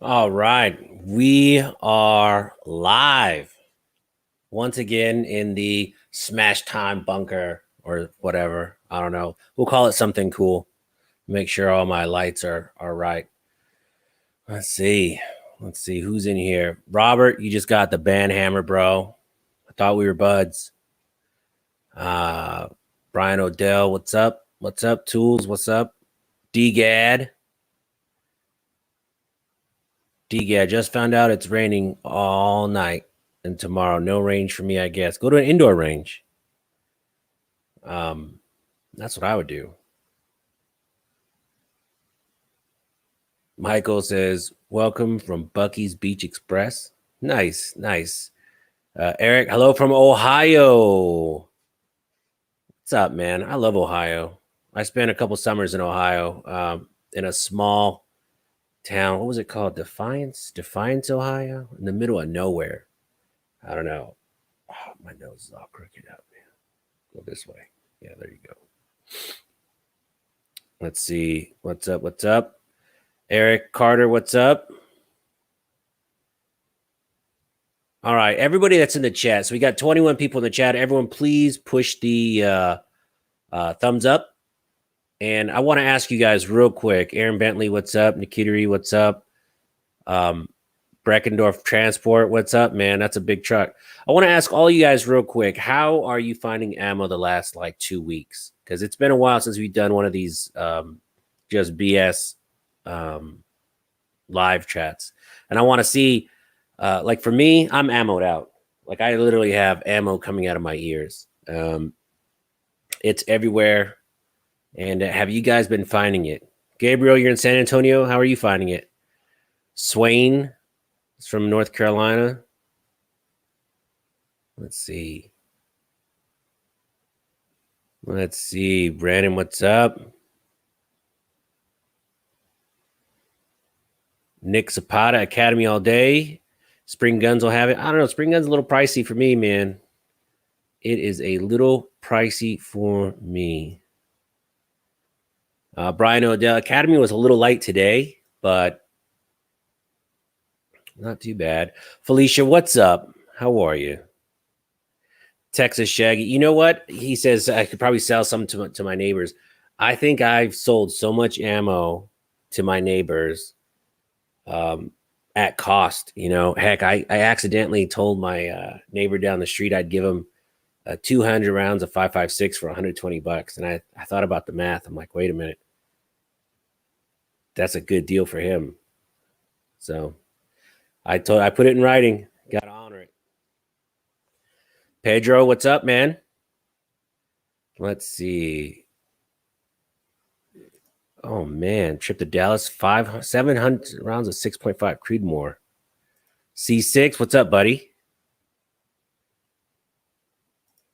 All right. We are live once again in the Smash Time bunker or whatever. I don't know. We'll call it something cool. Make sure all my lights are right. Let's see. Let's see who's in here. Robert, you just got the band hammer, bro. I thought we were buds. Uh Brian Odell, what's up? What's up? Tools, what's up? DGAD. DGAD, just found out it's raining all night. And tomorrow, no range for me, I guess. Go to an indoor range. That's what I would do. Michael says, "Welcome from Bucky's Beach Express." Nice, nice. Eric, hello from Ohio. What's up, man? I love Ohio. I spent a couple summers in Ohio, in a small town. What was it called? Defiance, Ohio, in the middle of nowhere. I don't know. Oh, my nose is all crooked up, man. Go this way. Yeah, there you go. Let's see. What's up? What's up? Eric Carter, what's up? All right, everybody that's in the chat. So we got 21 people in the chat. Everyone, please push the thumbs up. And I want to ask you guys real quick. Aaron Bentley, what's up? Nikitari, what's up? Breckendorf Transport, what's up, man? That's a big truck. I want to ask all you guys real quick. How are you finding ammo the last like 2 weeks? Because it's been a while since we've done one of these just BS live chats. And I want to see, like for me, I'm ammoed out. Like I literally have ammo coming out of my ears. It's everywhere. And have you guys been finding it? Gabriel, you're in San Antonio. How are you finding it? Swain is from North Carolina. Let's see. Let's see. Brandon, what's up? Nick Zapata, Academy all day. Spring Guns will have it. I don't know. Spring Guns a little pricey for me, man. It is a little pricey for me. Brian Odell, Academy was a little light today, but not too bad. Felicia, what's up? How are you? Texas Shaggy. You know what? He says I could probably sell some to my neighbors. I think I've sold so much ammo to my neighbors at cost. You know, heck, I accidentally told my neighbor down the street I'd give him 200 rounds of 5.56 for $120. And I thought about the math. I'm like, wait a minute. That's a good deal for him. So I put it in writing. Got to honor it. Pedro, what's up, man? Let's see. Oh man, trip to Dallas, 700 rounds of 6.5 Creedmoor. C6, what's up, buddy?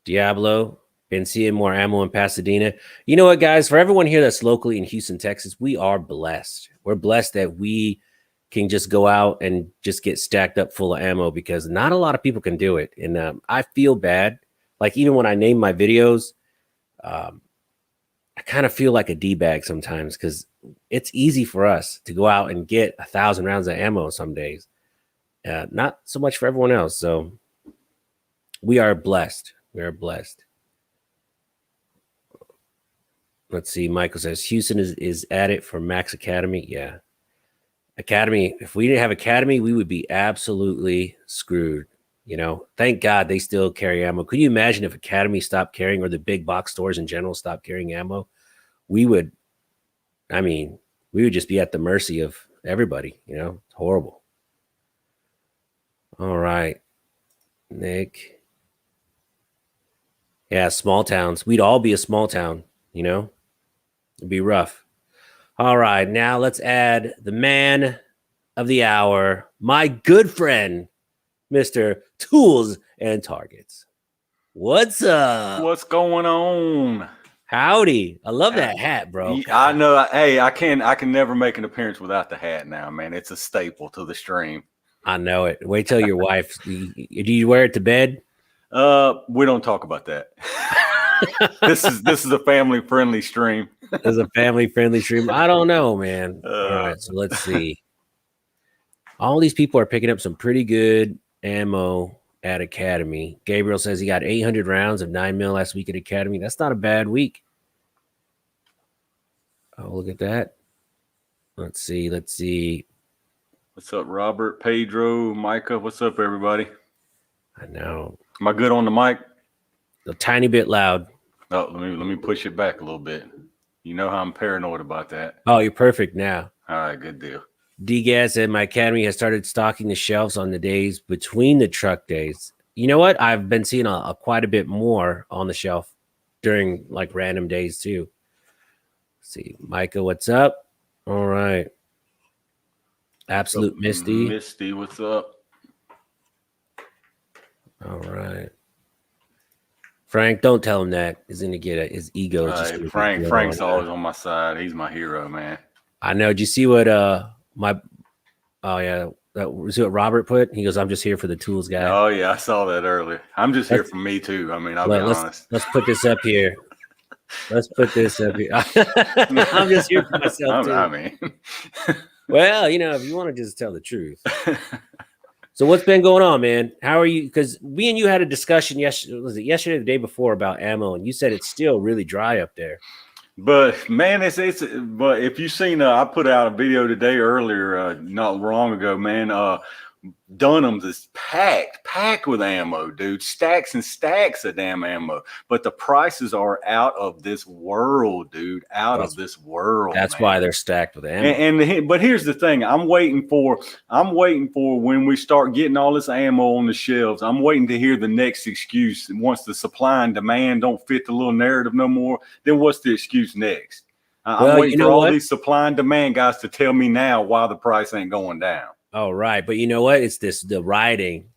Diablo, been seeing more ammo in Pasadena. You know what, guys? For everyone here that's locally in Houston, Texas, we are blessed. We're blessed that we can just go out and just get stacked up full of ammo because not a lot of people can do it. And I feel bad. Like even when I name my videos, I kind of feel like a D-bag sometimes because it's easy for us to go out and get 1,000 rounds of ammo some days. Not so much for everyone else. So we are blessed. We are blessed. Let's see. Michael says Houston is at it for Max Academy. Yeah. Academy. If we didn't have Academy, we would be absolutely screwed. You know, thank God they still carry ammo. Could you imagine if Academy stopped carrying or the big box stores in general stopped carrying ammo? We would just be at the mercy of everybody. You know, it's horrible. All right, Nick. Yeah, small towns. We'd all be a small town, you know? It'd be rough. All right, now let's add the man of the hour, my good friend, Mr. Tools and Targets. What's up? What's going on? Howdy. I love that hat, bro. I know. Hey, I can never make an appearance without the hat now, man. It's a staple to the stream. I know it. Wait till your wife. Do you wear it to bed? We don't talk about that. This is a family friendly stream. It's a family friendly stream. I don't know, man. All right, so let's see. All these people are picking up some pretty good ammo at Academy. Gabriel says he got 800 rounds of 9mm last week at Academy. That's not a bad week. Oh, look at that. Let's see. What's up, Robert, Pedro, Micah? What's up, everybody? I know. Am I good on the mic? A tiny bit loud. Oh, let me push it back a little bit. You know how I'm paranoid about that. Oh, you're perfect now. All right, good deal. D-Gas said my Academy has started stocking the shelves on the days between the truck days. You know what? I've been seeing quite a bit more on the shelf during like random days too. Let's see, Micah, what's up? All right. Absolute Misty. Misty, what's up? All right. Frank, don't tell him that. He's gonna get his ego. Frank's always on my side. He's my hero, man. I know. Did you see what was what Robert put? He goes, "I'm just here for the tools, guy." Oh yeah, I saw that earlier. I'm just here for me too. I mean, I'll be honest. Let's put this up here. Let's put this up here. I'm just here for myself too. I mean, well, if you want to just tell the truth. So what's been going on, man? How are you? Because me and you had a discussion yesterday. Was it yesterday or the day before about ammo? And you said it's still really dry up there. But man, but if you've seen, I put out a video today earlier, not long ago, man. Dunham's is packed with ammo, dude. Stacks and stacks of damn ammo. But the prices are out of this world, dude. Of this world. That's why they're stacked with ammo. But here's the thing: I'm waiting for when we start getting all this ammo on the shelves. I'm waiting to hear the next excuse. Once the supply and demand don't fit the little narrative no more, then what's the excuse next? I'm waiting for all these supply and demand guys to tell me now why the price ain't going down. Oh, right. But you know what? It's the rioting.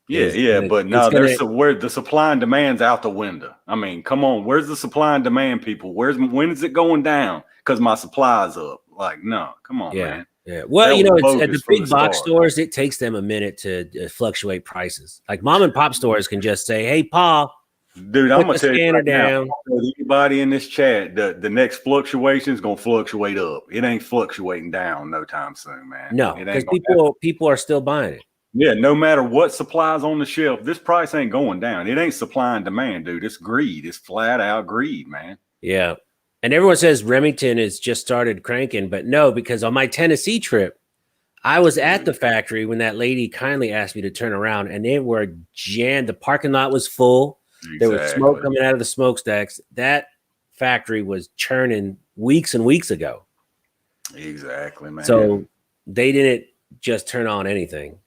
But no, where the supply and demand's out the window. I mean, come on. Where's the supply and demand, people? When is it going down? Because my supply's up. Like, no, come on, man. Yeah. Well, it's at the big box stores, it takes them a minute to fluctuate prices. Like mom and pop stores can just say, "Hey, Pa, dude, I'm gonna tell you right now, anybody in this chat, the next fluctuation is gonna fluctuate up. It ain't fluctuating down no time soon, man. No, because people are still buying it. Yeah, no matter what supplies on the shelf, this price ain't going down. It ain't supply and demand, dude. It's greed. It's flat out greed, man. Yeah. And everyone says Remington has just started cranking, but no, because on my Tennessee trip, I was at the factory when that lady kindly asked me to turn around, and they were jammed. The parking lot was full. Exactly. There was smoke coming out of the smokestacks. That factory was churning weeks and weeks ago. Exactly, man. So they didn't just turn on anything.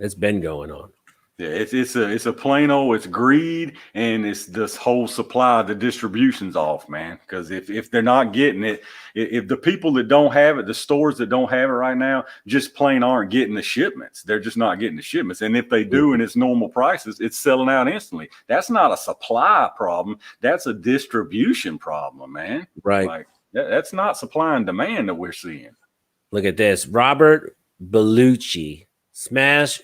It's been going on. Yeah, it's a plain old, it's greed, and it's this whole supply, the distribution's off, man. Because if they're not getting it, if the people that don't have it, the stores that don't have it right now, just plain aren't getting the shipments. They're just not getting the shipments. And if they do, and it's normal prices, it's selling out instantly. That's not a supply problem. That's a distribution problem, man. Right. Like that's not supply and demand that we're seeing. Look at this. Robert Bellucci, Smash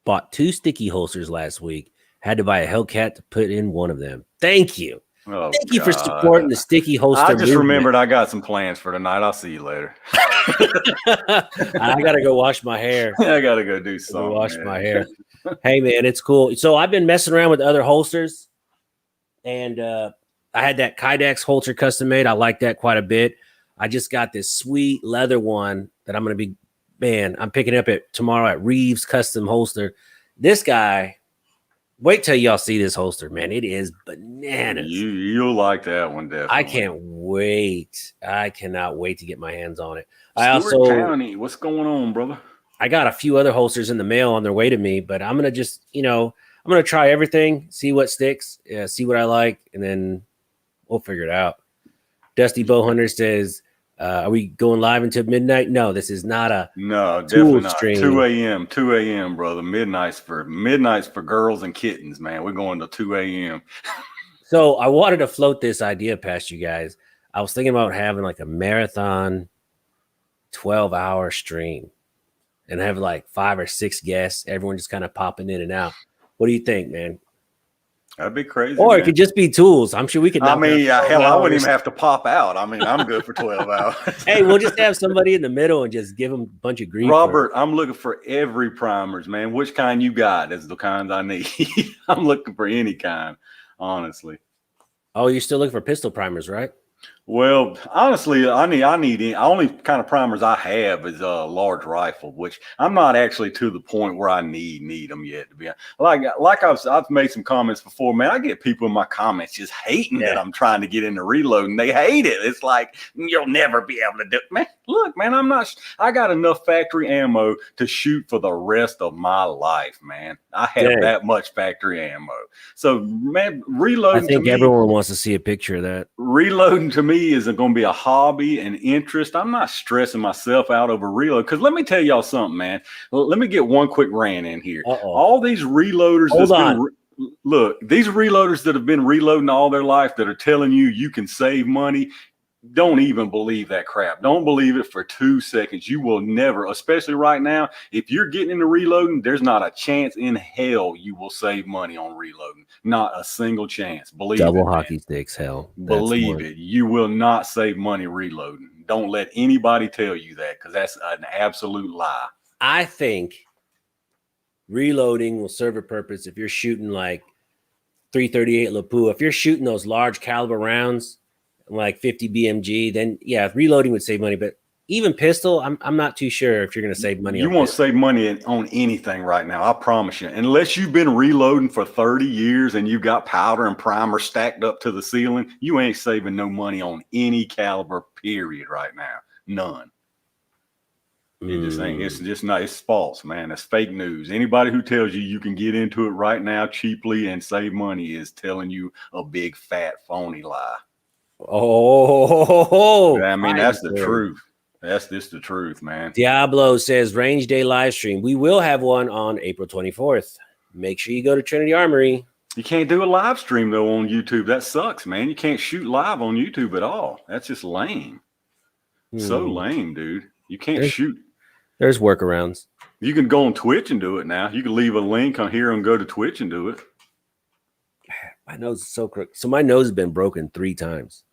bought 2 sticky holsters last week. Had to buy a Hellcat to put in one of them. Thank you. Thank you for supporting the sticky holster. I just remembered I got some plans for tonight. I'll see you later. I gotta go wash my hair. I gotta go do something. Wash my hair. Hey man, it's cool. So I've been messing around with other holsters, and I had that Kydex holster custom made. I like that quite a bit. I just got this sweet leather one that I'm picking up tomorrow at Reeves Custom Holster. This guy, wait till y'all see this holster, man. It is bananas. You'll like that one, definitely. I can't wait. I cannot wait to get my hands on it. Stewart County, what's going on, brother? I got a few other holsters in the mail on their way to me, but I'm gonna just, I'm gonna try everything, see what sticks, see what I like, and then we'll figure it out. Dusty Bowhunter says, are we going live until midnight? No, this is not a definitely not. Stream. 2 a.m., brother. Midnight's for girls and kittens, man. We're going to 2 a.m. So I wanted to float this idea past you guys. I was thinking about having like a marathon 12-hour stream and have like 5 or 6 guests, everyone just kind of popping in and out. What do you think, man? That'd be crazy, Or it man. could just be tools. I'm sure we could I knock out mean, 12 hell, I wouldn't hours. even have to pop out. I mean, I'm good for 12 hours. Hey, we'll just have somebody in the middle and just give them a bunch of grief. Robert, I'm looking for every primers, man. Which kind you got is the kinds I need. I'm looking for any kind, honestly. Oh, you're still looking for pistol primers, right? Well, honestly, the only kind of primers I have is a large rifle, which I'm not actually to the point where I need them yet. To be honest. I've made some comments before, man. I get people in my comments just hating that I'm trying to get into reloading. They hate it. It's like you'll never be able to do. Man, look, man, I got enough factory ammo to shoot for the rest of my life, man. I have that much factory ammo. So, man, reloading. I think everyone wants to see a picture of that. Reloading to me is going to be a hobby and interest. I'm not stressing myself out over reload because let me tell y'all something, man. Let me get one quick rant in here. All these reloaders, these reloaders that have been reloading all their life that are telling you can save money. Don't even believe that crap. Don't believe it for 2 seconds. You will never, especially right now, if you're getting into reloading, there's not a chance in hell you will save money on reloading. Not a single chance. Believe Double it, hockey man. sticks, hell. Believe it. You will not save money reloading. Don't let anybody tell you that because that's an absolute lie. I think reloading will serve a purpose if you're shooting like 338 Lapua. If you're shooting those large caliber rounds, like 50 BMG, then yeah, reloading would save money. But even pistol, I'm not too sure if you're going to save money. You won't save money on anything right now. I promise you. Unless you've been reloading for 30 years and you've got powder and primer stacked up to the ceiling, you ain't saving no money on any caliber, period, right now. None. It just ain't. It's just not. It's false, man. It's fake news. Anybody who tells you can get into it right now cheaply and save money is telling you a big fat phony lie. Oh, I mean, that's the truth. That's just the truth, man. Diablo says range day live stream. We will have one on April 24th. Make sure you go to Trinity Armory. You can't do a live stream though on YouTube. That sucks, man. You can't shoot live on YouTube at all. That's just lame. So lame, dude. You can't shoot. There's workarounds. You can go on Twitch and do it now. You can leave a link on here and go to Twitch and do it. My nose is so crooked. So my nose has been broken 3 times.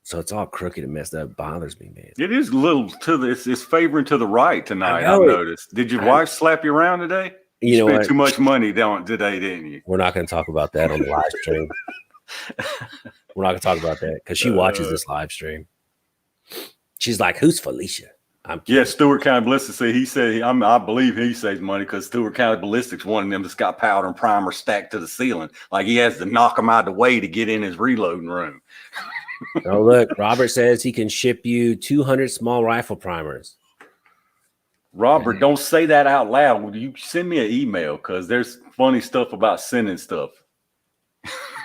So it's all crooked and messed up. It bothers me, man. It is a little to the. It's favoring to the right tonight. I've noticed. Did your wife slap you around today? You spent too much money down today, didn't you? We're not going to talk about that on the live stream. We're not going to talk about that because she watches this live stream. She's like, "Who's Felicia?" Yeah, Stewart County Ballistics. He said, I believe he saves money because Stewart County Ballistics wanted them that's got powder and primer stacked to the ceiling. Like he has to knock them out of the way to get in his reloading room. Oh, look, Robert says he can ship you 200 small rifle primers. Robert, don't say that out loud. Will you send me an email? Because there's funny stuff about sending stuff.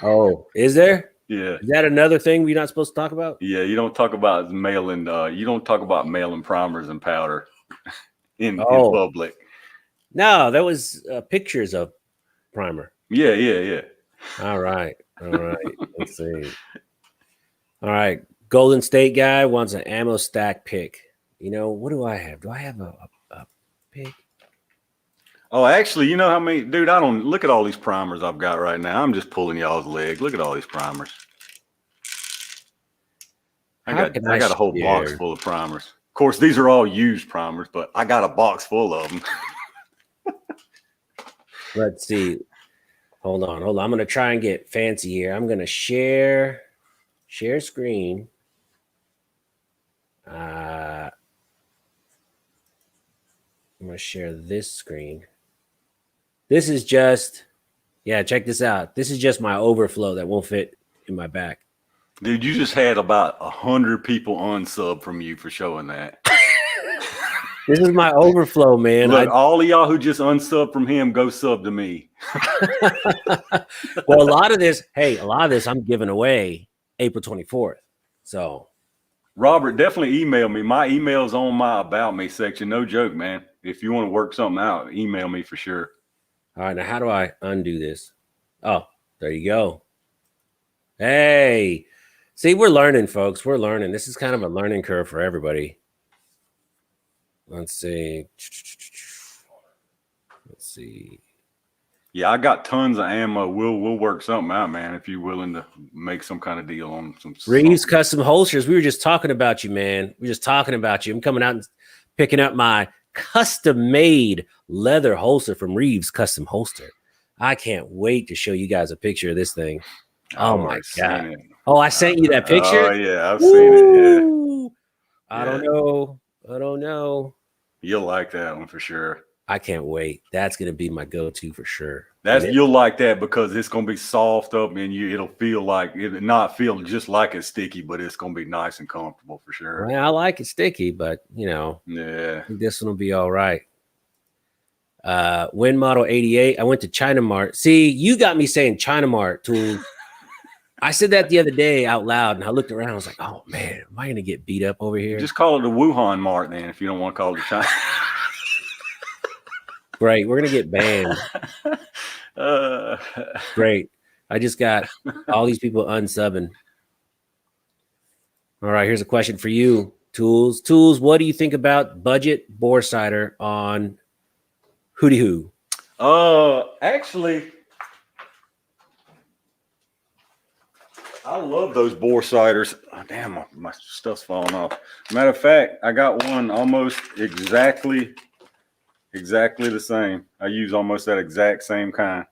Oh, is there? Yeah. Is that another thing we're not supposed to talk about? Yeah, you don't talk about mailing. You don't talk about mailing primers and powder in public. No, that was pictures of primer. Yeah. All right. Let's see. All right. Golden State guy wants an ammo stack pick. You know, what do I have? Do I have a pick? Oh, actually, you know how many, dude, I don't look at all these primers I've got right now. I'm just pulling y'all's leg. Look at all these primers. I got a whole box full of primers. Of course, these are all used primers, but I got a box full of them. Let's see. Hold on. I'm going to try and get fancy here. I'm going to share screen. I'm going to share this screen. This is just, check this out. This is just my overflow that won't fit in my back. Dude, you just had about 100 people unsub from you for showing that. This is my overflow, man. Look, all of y'all who just unsub from him, go sub to me. Well, a lot of this I'm giving away April 24th. So, Robert, definitely email me. My email's on my About Me section. No joke, man. If you want to work something out, email me for sure. All right, now how do I undo this? Oh, there you go. Hey, see, we're learning, folks. We're learning. This is kind of a learning curve for everybody. Let's see. Yeah, I got tons of ammo. We'll work something out, man. If you're willing to make some kind of deal on some Reeves something. Custom Holsters. We were just talking about you, man. We were just talking about you. I'm coming out and picking up my custom made leather holster from Reeves Custom Holster. I can't wait to show you guys a picture of this thing. I've Oh my already God. seen it. Oh, I sent you that Oh picture. yeah, I've seen it. Yeah, Woo! I don't yeah. know. I don't know. You'll like that one for sure. I can't wait. That's gonna be my go-to for sure. That's you'll like that because it's gonna be soft up and it'll feel like it'll not feel just like it's sticky, but it's gonna be nice and comfortable for sure. Well, I like it sticky, but Yeah. I think this one will be all right. Wind Model 88. I went to China Mart. See, you got me saying China Mart tools. I said that the other day out loud, and I looked around. I was like, "Oh man, am I gonna get beat up over here?" Just call it the Wuhan Mart then, if you don't want to call it the China. Great, we're gonna get banned. Great. I just got all these people unsubbing. All right, here's a question for you, Tools. Tools, what do you think about budget bore cider on Hootie Hoo? Actually, I love those bore ciders. Oh, damn, my stuff's falling off. Matter of fact, I got one almost exactly the same. I use almost that exact same kind.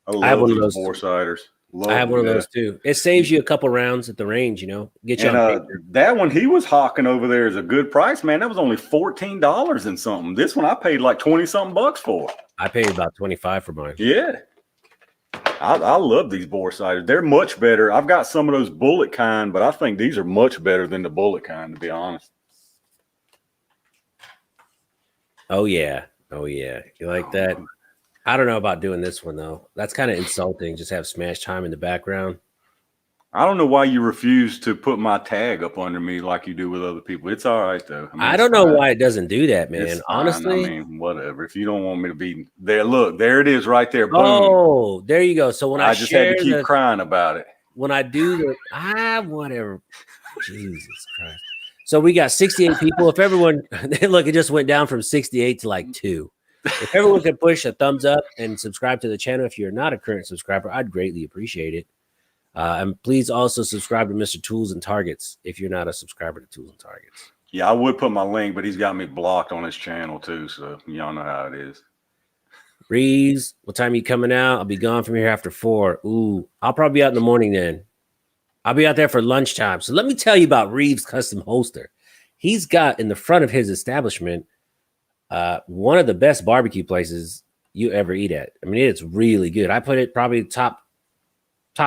I have love one of these those. bore ciders. Love I have one of them, those too. It saves you a couple rounds at the range, get you And on paper. that one he was hawking over there is a good price, man. That was only $14 and something. This one I paid like 20 something bucks for. I paid about 25 for mine. Yeah. I love these bore ciders. They're much better. I've got some of those bullet kind, but I think these are much better than the bullet kind, to be honest. Oh yeah. Oh yeah. You like that? I don't know about doing this one though. That's kind of insulting. Just have Smash Time in the background. I don't know why you refuse to put my tag up under me like you do with other people. It's all right though. I mean, I don't know why it doesn't do that, man. it's Honestly. I mean, whatever. If you don't want me to be there, look, there it is right there. Boom. Oh, there you go. So when I just had to keep crying about it. When I do the whatever. Jesus Christ. So we got 68 people. If everyone look, it just went down from 68 to like 2. If everyone could push a thumbs up and subscribe to the channel, if you're not a current subscriber, I'd greatly appreciate it. And please also subscribe to Mr. Tools and Targets if you're not a subscriber to Tools and Targets. Yeah, I would put my link, but he's got me blocked on his channel too. So y'all know how it is. Reeves, what time are you coming out? I'll be gone from here after 4. Ooh, I'll probably be out in the morning then. I'll be out there for lunchtime. So let me tell you about Reeves Custom Holster. He's got in the front of his establishment one of the best barbecue places you ever eat at. I mean, it's really good. I put it probably top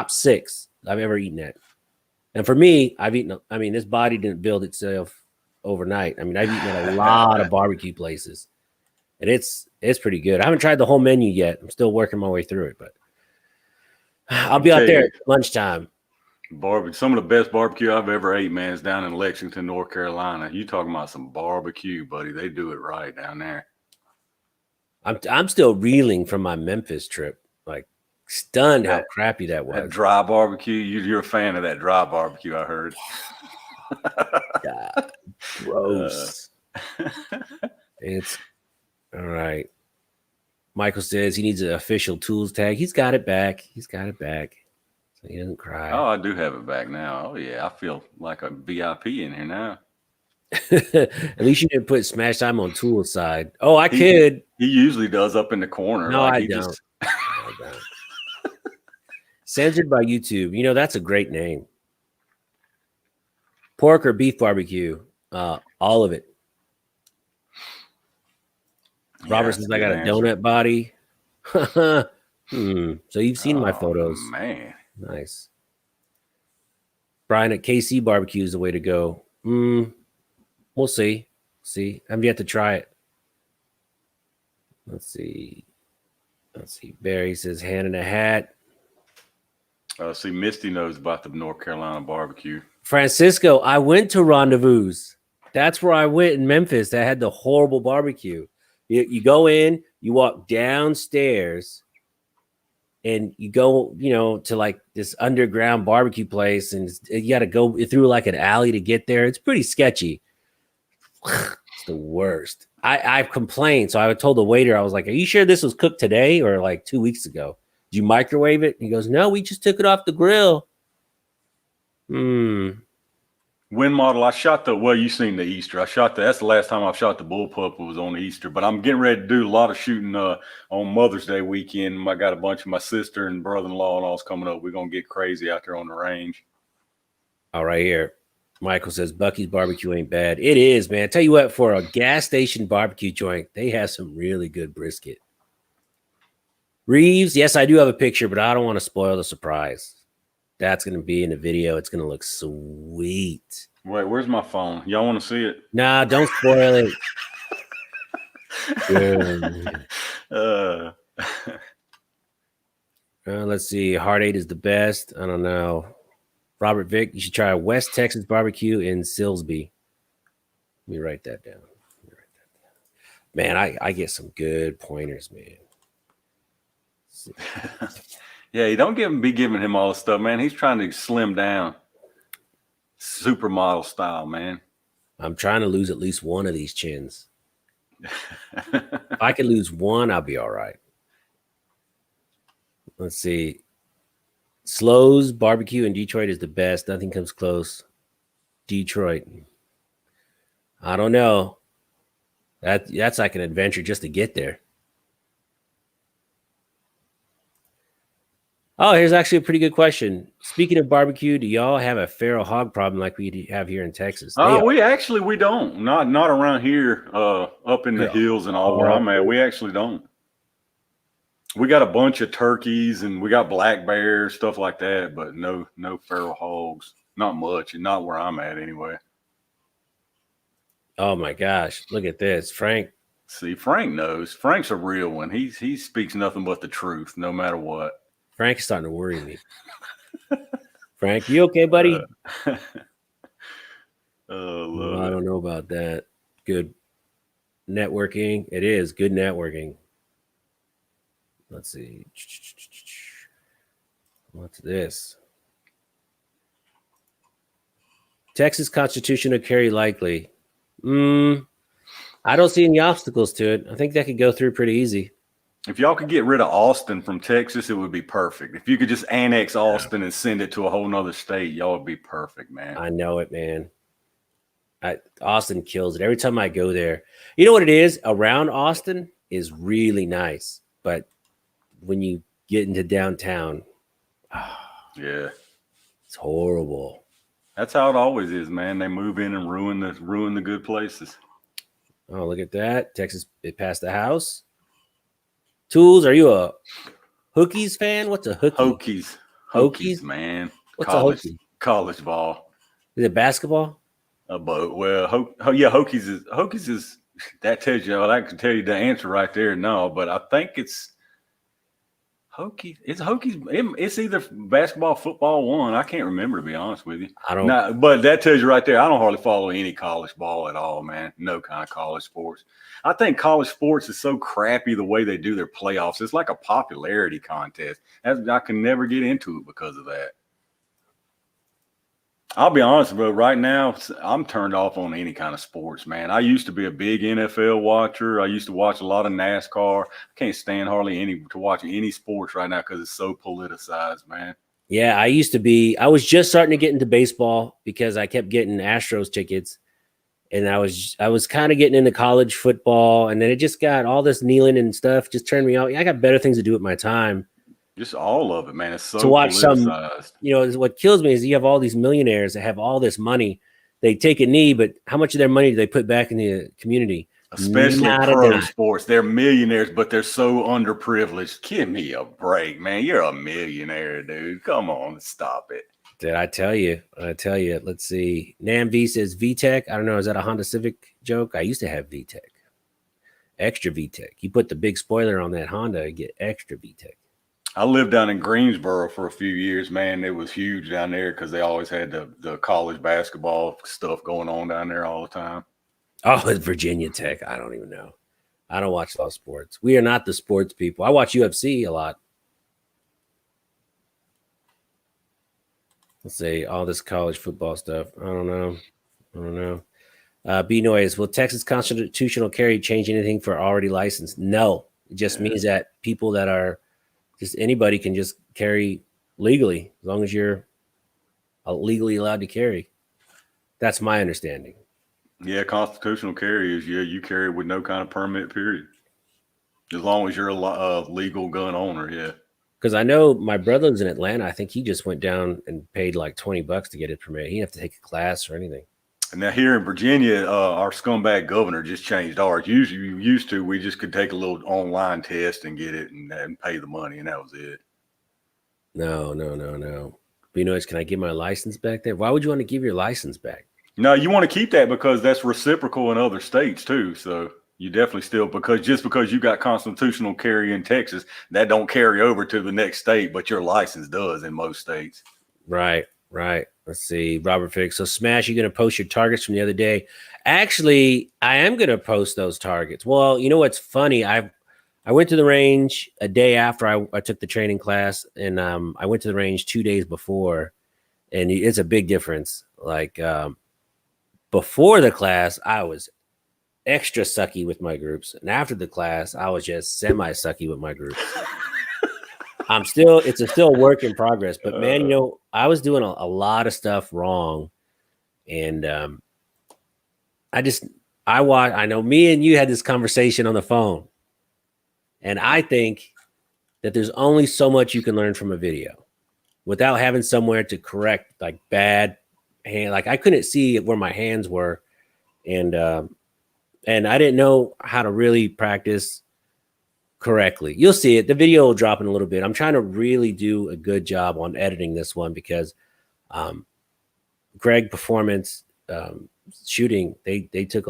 6 I've ever eaten at. And for me, this body didn't build itself overnight. I mean, I've eaten at a lot of barbecue places. And it's pretty good. I haven't tried the whole menu yet. I'm still working my way through it, but I'll be out there at lunchtime. Some of the best barbecue I've ever ate, man, is down in Lexington, North Carolina. You talking about some barbecue, buddy? They do it right down there. I'm still reeling from my Memphis trip. Like stunned how crappy that was. That dry barbecue. You're a fan of that dry barbecue, I heard. God, gross. It's all right. Michael says he needs an official Tools tag. He's got it back. So he doesn't cry. Oh, I do have it back now. Oh, yeah. I feel like a VIP in here now. At least you didn't put Smash Time on Tools side. Oh, I could. He usually does up in the corner. No, I don't. I don't. Censored by YouTube. That's a great name. Pork or beef barbecue? All of it. Robert says I got a donut body. So you've seen my photos. Man. Nice. Brian at KC Barbecue is the way to go. We'll see. I've yet to try it. Let's see. Barry says hand in a hat. See, Misty knows about the North Carolina barbecue. Francisco, I went to Rendezvous. That's where I went in Memphis. That had the horrible barbecue. You go in, you walk downstairs, and you go, to like this underground barbecue place, and you got to go through like an alley to get there. It's pretty sketchy. It's the worst. I've complained. So I told the waiter, I was like, "Are you sure this was cooked today or like 2 weeks ago? Did you microwave it?" He goes, "No, we just took it off the grill." Hmm. Wind model. I shot the, well, you seen the Easter. That's the last time I've shot the bullpup was on Easter, but I'm getting ready to do a lot of shooting on Mother's Day weekend. I got a bunch of my sister and brother-in-law and all's coming up. We're going to get crazy out there on the range. All right, here. Michael says Bucky's barbecue ain't bad. It is, man. Tell you what, for a gas station barbecue joint, they have some really good brisket. Reeves, yes, I do have a picture, but I don't want to spoil the surprise. That's going to be in the video. It's going to look sweet. Wait, where's my phone? Y'all want to see it? Nah, don't spoil it. Yeah. Let's see. Heart 8 is the best. I don't know. Robert Vick, you should try West Texas barbecue in Silsby. Let me write that down. Man, I get some good pointers, man. Yeah, you don't be giving him all the stuff, man. He's trying to slim down. Supermodel style, man. I'm trying to lose at least one of these chins. If I could lose one, I'll be all right. Let's see. Slows barbecue in Detroit is the best. Nothing comes close. Detroit. I don't know. That's like an adventure just to get there. Oh, here's actually a pretty good question. Speaking of barbecue, do y'all have a feral hog problem like we have here in Texas? We don't. Not around here, up in the hills and all where I'm at. We actually don't. We got a bunch of turkeys and we got black bears, stuff like that, but no feral hogs. Not much, and not where I'm at anyway. Oh my gosh, look at this. Frank. See, Frank knows. Frank's a real one. He speaks nothing but the truth, no matter what. Frank's starting to worry me. Frank, you okay, buddy? I don't know about that. Good networking. It is good networking. Let's see. What's this? Texas constitutional carry likely. I don't see any obstacles to it. I think that could go through pretty easy. If y'all could get rid of Austin from Texas, it would be perfect. If you could just annex Austin and send it to a whole nother state, y'all would be perfect, man. I know it, man. Austin kills it. Every time I go there, you know what it is? Around Austin is really nice. But when you get into downtown, yeah, it's horrible. That's how it always is, man. They move in and ruin the good places. Oh, look at that. Texas, it passed the House. Tools, are you a Hokies fan? What's a Hookie? Hokies, man. What's a Hokie? College ball. Is it basketball? Hokies is that tells you. Well, I can tell you the answer right there. No, but I think it's Hokies. It's Hokies. It's either basketball, football, one. I can't remember, to be honest with you. I don't. But that tells you right there. I don't hardly follow any college ball at all, man. No kind of college sports. I think college sports is so crappy the way they do their playoffs. It's like a popularity contest. I can never get into it because of that. I'll be honest, bro. Right now, I'm turned off on any kind of sports, man. I used to be a big NFL watcher. I used to watch a lot of NASCAR. I can't stand to watch any sports right now because it's so politicized, man. Yeah, I used to be. I was just starting to get into baseball because I kept getting Astros tickets, and I was kind of getting into college football, and then it just got all this kneeling and stuff. Just turned me out. I got better things to do with my time. Just all of it, man. It's so to watch politicized. What kills me is you have all these millionaires that have all this money. They take a knee, but how much of their money do they put back in the community? Especially pro sports. They're millionaires, but they're so underprivileged. Give me a break, man. You're a millionaire, dude. Come on, stop it. Did I tell you? Let's see. Nam V says VTEC. I don't know. Is that a Honda Civic joke? I used to have VTEC. Extra VTEC. You put the big spoiler on that Honda, you get extra VTEC. I lived down in Greensboro for a few years, man. It was huge down there because they always had the college basketball stuff going on down there all the time. Oh, it's Virginia Tech. I don't even know. I don't watch a lot of sports. We are not the sports people. I watch UFC a lot. Let's say all this college football stuff. I don't know. B Noise, will Texas constitutional carry change anything for already licensed? No. It just means that people that are just anybody can just carry legally as long as you're legally allowed to carry. That's my understanding. Yeah, constitutional carry is you carry with no kind of permit, period. As long as you're a legal gun owner, yeah. Because I know my brother lives in Atlanta. I think he just went down and paid like $20 to get his permit. He didn't have to take a class or anything. And now here in Virginia, our scumbag governor just changed ours. Usually, we just could take a little online test and get it and pay the money, and that was it. No. B Noise, can I give my license back there? Why would you want to give your license back? No, you want to keep that because that's reciprocal in other states too. So you definitely still because you got constitutional carry in Texas, that don't carry over to the next state, but your license does in most states. Right. Let's see, Robert Fix. So Smash, you're going to post your targets from the other day. Actually, I am going to post those targets. Well, you know what's funny? I went to the range a day after I took the training class, and I went to the range 2 days before, and it's a big difference. Like before the class, I was extra sucky with my groups, and after the class, I was just semi sucky with my groups. It's still a work in progress, but man, you know, I was doing a lot of stuff wrong, and I know me and you had this conversation on the phone, and I think that there's only so much you can learn from a video without having somewhere to correct like bad hand. Like I couldn't see where my hands were, and I didn't know how to really practice correctly. You'll see it. The video will drop in a little bit. I'm trying to really do a good job on editing this one because Greg Performance Shooting, they took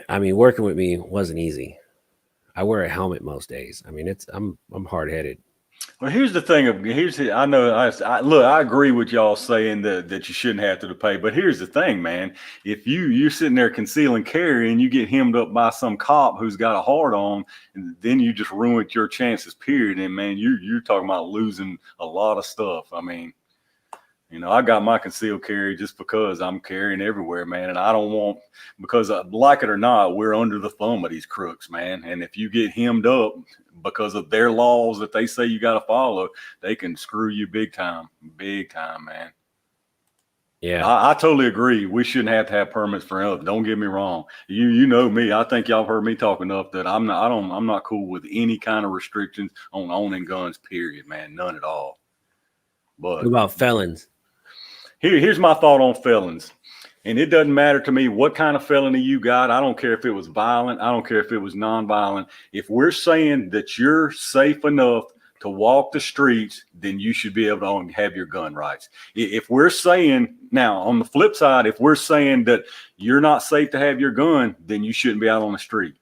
working with me wasn't easy. I wear a helmet most days. I mean, I'm hard-headed. Well, here's the thing. I know. I agree with y'all saying that you shouldn't have to pay. But here's the thing, man. If you're sitting there concealing carry and you get hemmed up by some cop who's got a hard on, and then you just ruined your chances. Period. And man, you're talking about losing a lot of stuff. I mean, you know, I got my concealed carry just because I'm carrying everywhere, man. And I don't want, because like it or not, we're under the thumb of these crooks, man. And if you get hemmed up because of their laws that they say you got to follow, they can screw you big time, man. Yeah, I totally agree. We shouldn't have to have permits for anything. Don't get me wrong. You know me. I think y'all heard me talk enough that I'm not cool with any kind of restrictions on owning guns. Period, man. None at all. But what about felons? Here's my thought on felons. And it doesn't matter to me what kind of felony you got. I don't care if it was violent. I don't care if it was nonviolent. If we're saying that you're safe enough to walk the streets, then you should be able to have your gun rights. If we're saying, now on the flip side, if we're saying that you're not safe to have your gun, then you shouldn't be out on the street.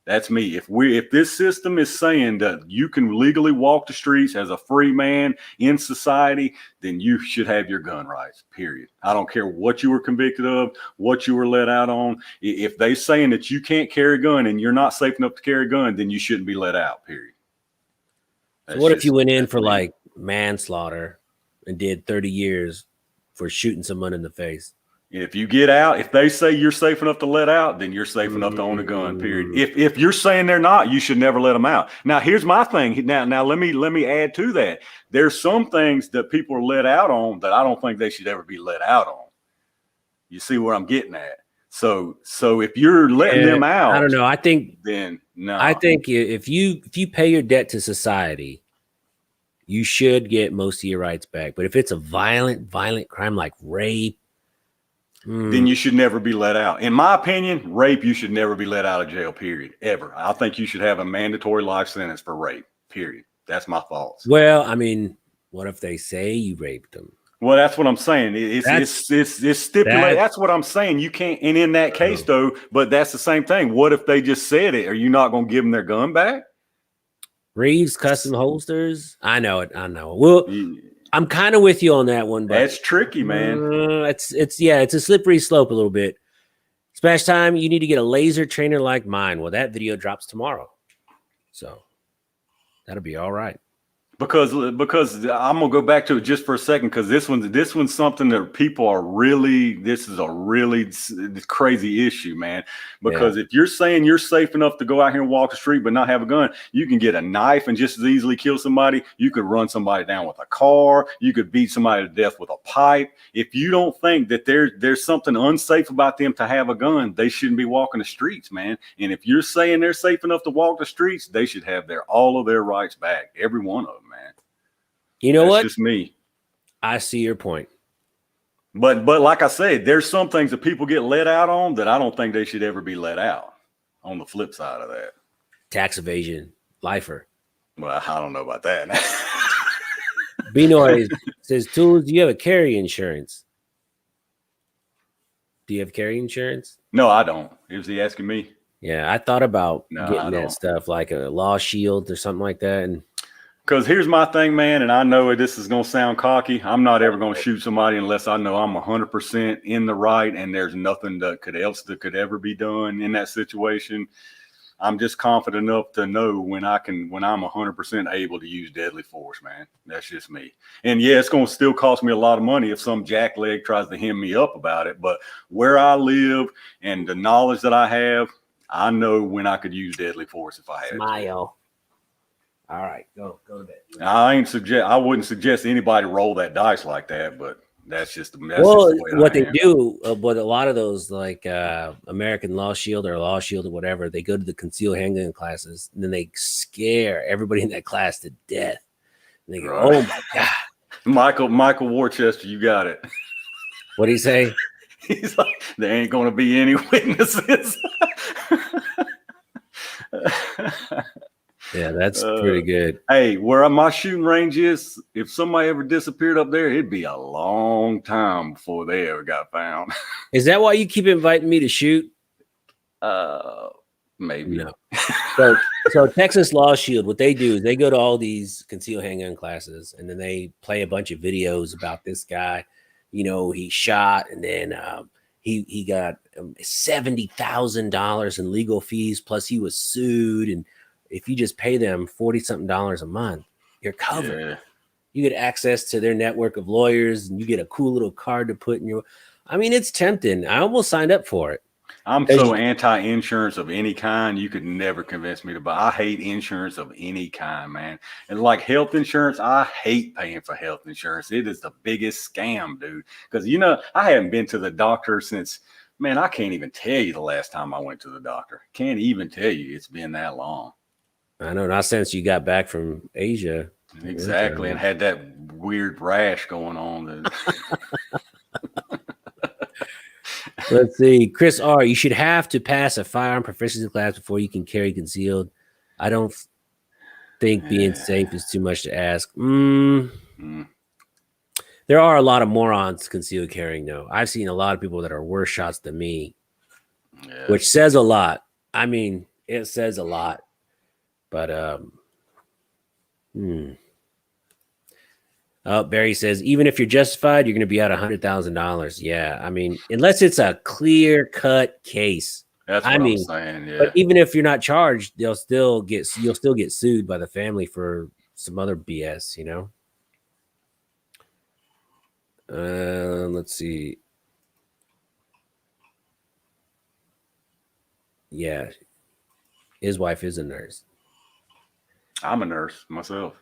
That's me. If this system is saying that you can legally walk the streets as a free man in society, then you should have your gun rights, period. I don't care what you were convicted of, what you were let out on. If they saying that you can't carry a gun and you're not safe enough to carry a gun, then you shouldn't be let out, period. So what if you went in for like manslaughter and did 30 years for shooting someone in the face? If you get out, if they say you're safe enough to let out, then you're safe enough to own a gun, period. If you're saying they're not, you should never let them out. Now, here's my thing. Now let me add to that. There's some things that people are let out on that I don't think they should ever be let out on. You see where I'm getting at? So if you're letting them out, I don't know. I think if you pay your debt to society, you should get most of your rights back. But if it's a violent crime like rape, then you should never be let out. In my opinion, rape, you should never be let out of jail, period, ever. I think you should have a mandatory life sentence for rape, period. That's my thoughts. Well, I mean, what if they say you raped them? Well, that's what I'm saying. It's stipulated. That's what I'm saying. You can't, and in that case though, but that's the same thing. What if they just said it? Are you not going to give them their gun back? Reeves custom holsters. I know it. Well, I'm kind of with you on that one, but that's tricky, man. It's a slippery slope a little bit. Smash Time, you need to get a laser trainer like mine. Well, that video drops tomorrow, so that'll be all right. Because I'm gonna go back to it just for a second, because this one's something that people are really, this is a really crazy issue, man. Yeah. Because if you're saying you're safe enough to go out here and walk the street but not have a gun, you can get a knife and just as easily kill somebody. You could run somebody down with a car. You could beat somebody to death with a pipe. If you don't think that there's something unsafe about them to have a gun, they shouldn't be walking the streets, man. And if you're saying they're safe enough to walk the streets, they should have all of their rights back, every one of them. You know That's what? just me. I see your point. But like I said, there's some things that people get let out on that I don't think they should ever be let out. On the flip side of that, Tax evasion, lifer. well, I don't know about that. B-Noise says, Tools, do you have a carry insurance? Do you have carry insurance? No, I don't. Is he asking me? Yeah, I thought about No, getting I that don't. stuff, like a law shield or something like that. And Because here's my thing, man, and I know this is going to sound cocky. I'm not ever going to shoot somebody unless I know I'm 100% in the right and there's nothing that could ever be done in that situation. I'm just confident enough to know when I'm 100% able to use deadly force, man. That's just me. And yeah, it's going to still cost me a lot of money if some jackleg tries to hem me up about it. But where I live and the knowledge that I have, I know when I could use deadly force if I had to. smile. All right, go to bed. I wouldn't suggest anybody roll that dice like that, but that's just the way what I they am. do, but a lot of those like American Law Shield or Law Shield or whatever, they go to the concealed handgun classes and then they scare everybody in that class to death. And they go, Right. "Oh my god, Michael Worcester, you got it. what do you say?" He's like, there ain't going to be any witnesses. Yeah, that's pretty good. Hey, where my shooting range is, if somebody ever disappeared up there, it'd be a long time before they ever got found. Is that why you keep inviting me to shoot? Maybe. No. So Texas Law Shield, what they do is they go to all these concealed handgun classes and then they play a bunch of videos about this guy. You know, he shot and then he got $70,000 in legal fees, plus he was sued. And if you just pay them $40-something a month, you're covered. Yeah. You get access to their network of lawyers and you get a cool little card to put in your. I mean, it's tempting. I almost signed up for it. I'm so anti-insurance of any kind. You could never convince me to buy. I hate insurance of any kind, man. And like health insurance, I hate paying for health insurance. It is the biggest scam, dude. Because, I haven't been to the doctor since, man, I can't even tell you the last time I went to the doctor. Can't even tell you. It's been that long. I know, not since you got back from Asia. Exactly. And had that weird rash going on. Let's see. Chris R., you should have to pass a firearm proficiency class before you can carry concealed. I don't think being safe is too much to ask. There are a lot of morons concealed carrying, though. I've seen a lot of people that are worse shots than me, which says a lot. I mean, it says a lot. But Barry says, even if you're justified, you're going to be out $100,000. Yeah, I mean, unless it's a clear-cut case. That's what I'm saying. Yeah. But even if you're not charged, you'll still get sued by the family for some other BS. Let's see. Yeah, his wife is a nurse. I'm a nurse myself.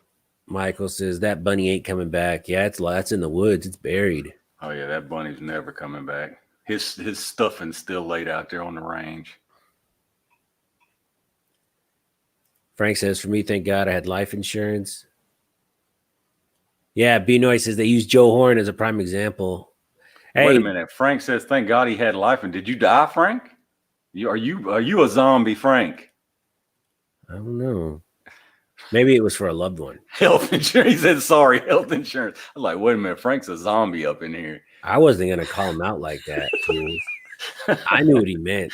Michael says that bunny ain't coming back. Yeah, that's in the woods. It's buried. Oh yeah, that bunny's never coming back. His stuffing's still laid out there on the range. Frank says, for me, thank God I had life insurance. Yeah, B-Noise says they use Joe Horn as a prime example. Hey, wait a minute. Frank says, thank God he had life. And did you die, Frank? Are you a zombie, Frank? I don't know. Maybe it was for a loved one. Health insurance. He said, sorry, health insurance. I was like, wait a minute. Frank's a zombie up in here. I wasn't going to call him out like that. I knew what he meant.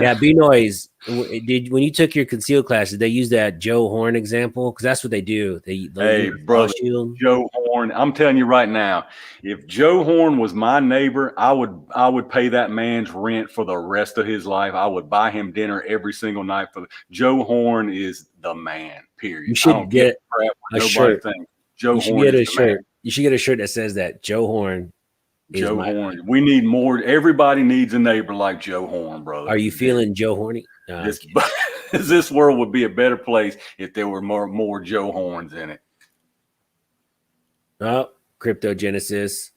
Yeah, B noise. Did when you took your concealed class, did they use that Joe Horn example? Because that's what they do. They'll use Hey, a saw brother, shield. Joe Horn. I'm telling you right now, if Joe Horn was my neighbor, I would pay that man's rent for the rest of his life. I would buy him dinner every single night. Joe Horn is the man. You Period. I don't should give get a crap a what nobody shirt. thinks. Joe You should Horn get is a the man. shirt. You should get a shirt that says that Joe Horn is Joe my. Horn. We need more. Everybody needs a neighbor like Joe Horn, brother. Are you feeling Joe Horny? No, I'm This kidding. this world would be a better place if there were more Joe Horns in it. Oh, cryptogenesis.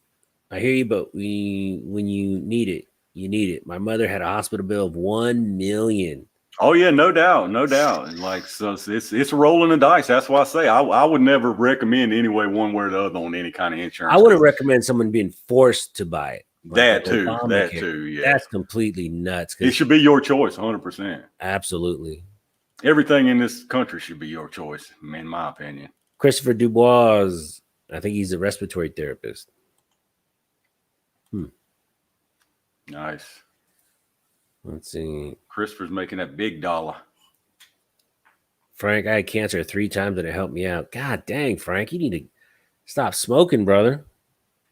I hear you, but when you need it, you need it. My mother had a hospital bill of 1 million. Oh yeah, no doubt, no doubt. And like so, it's rolling the dice. That's why I say I would never recommend anyway one way or the other on any kind of I insurance. wouldn't recommend someone being forced to buy it. Like That too, that Obamacare. too. Yeah, That's completely nuts. it should be your choice, 100%. Absolutely. Everything in this country should be your choice, in my opinion. Christopher Dubois. I think he's a respiratory therapist. Nice. Let's see. Christopher's making that big dollar. Frank, I had cancer 3 times and it helped me out. God dang, Frank, you need to stop smoking, brother.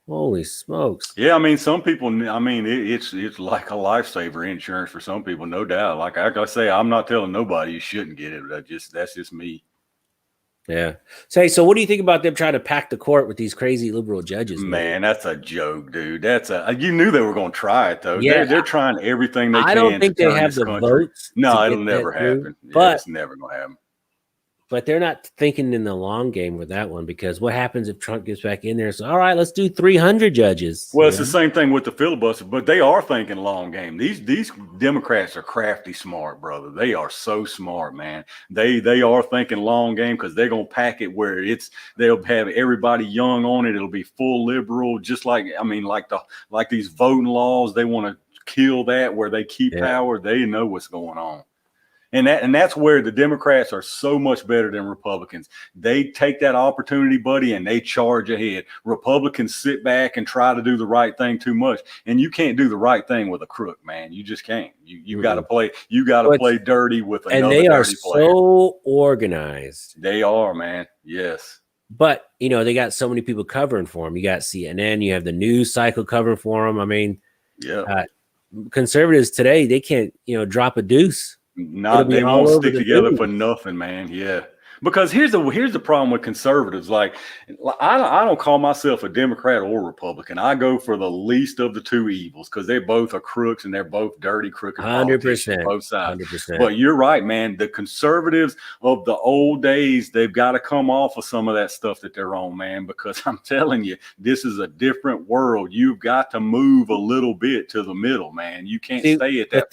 Holy smokes. Yeah, I mean, some people. I mean, it's like a lifesaver insurance for some people, no doubt. Like I say, I'm not telling nobody you shouldn't get it. That's just me. Yeah. So what do you think about them trying to pack the court with these crazy liberal judges? Man, that's a joke, dude. You knew they were going to try it though. Yeah, They're trying everything they I can don't to think they turn have this the country. votes. No, to it'll get never that through, happen. Yeah, but it's never going to happen. but they're not thinking in the long game with that one, because what happens if Trump gets back in there? So, all right, let's do 300 judges. Well, it's the same thing with the filibuster, but they are thinking long game. These Democrats are crafty smart, brother. They are so smart, man. They are thinking long game because they're gonna pack it where they'll have everybody young on it. It'll be full liberal, just like like these voting laws. They want to kill that where they keep power. They know what's going on. And that's where the Democrats are so much better than Republicans. They take that opportunity, buddy, and they charge ahead. Republicans sit back and try to do the right thing too much. And you can't do the right thing with a crook, man. You just can't. You got to play. You got to play dirty with another and they are dirty player. so organized. They are, man. Yes. But they got so many people covering for them. You got CNN. You have the news cycle covering for them. I mean, conservatives today, they can't drop a deuce. They won't stick together for nothing, man. Yeah. Because here's the problem with conservatives. Like, I don't call myself a Democrat or Republican. I go for the least of the two evils because they both are crooks and they're both dirty, crooked politicians, both sides. 100%. But you're right, man. The conservatives of the old days, they've got to come off of some of that stuff that they're on, man, because I'm telling you, this is a different world. You've got to move a little bit to the middle, man. You can't stay at that.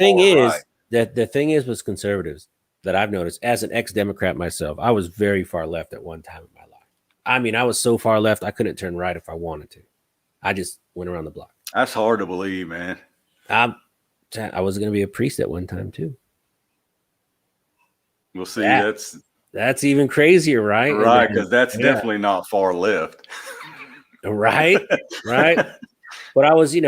The thing is with conservatives that I've noticed as an ex-Democrat myself, I was very far left at one time in my life. I mean, I was so far left, I couldn't turn right if I wanted to. I just went around the block. That's hard to believe, man. I was going to be a priest at one time too. We'll see. That's even crazier, right? Right, because that's definitely not far left. Right. But I was, I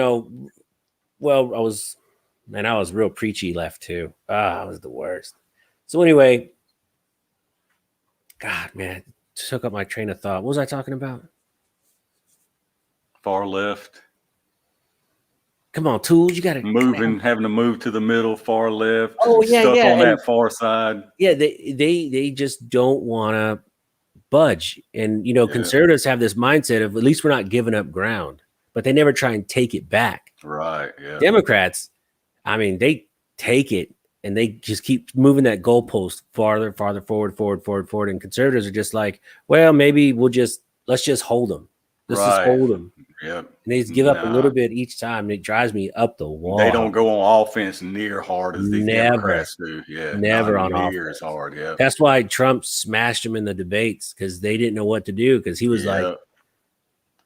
was real preachy left too. I was the worst. So anyway, God, man, took up my train of thought. What was I talking about? Far left. Come on, Tools, you got to having to move to the middle, far left. Oh yeah, stuck on that far side. Yeah, they just don't want to budge, and conservatives have this mindset of at least we're not giving up ground, but they never try and take it back. Right. Yeah. Democrats, I mean, they take it and they just keep moving that goalpost farther forward. And conservatives are just like, well, maybe let's just hold them. Let's just hold them. Yeah. And they just give up a little bit each time. And it drives me up the wall. They don't go on offense near hard as these Democrats do. Yeah. Never on near offense. As hard. Yeah. That's why Trump smashed him in the debates, because they didn't know what to do, because he was like.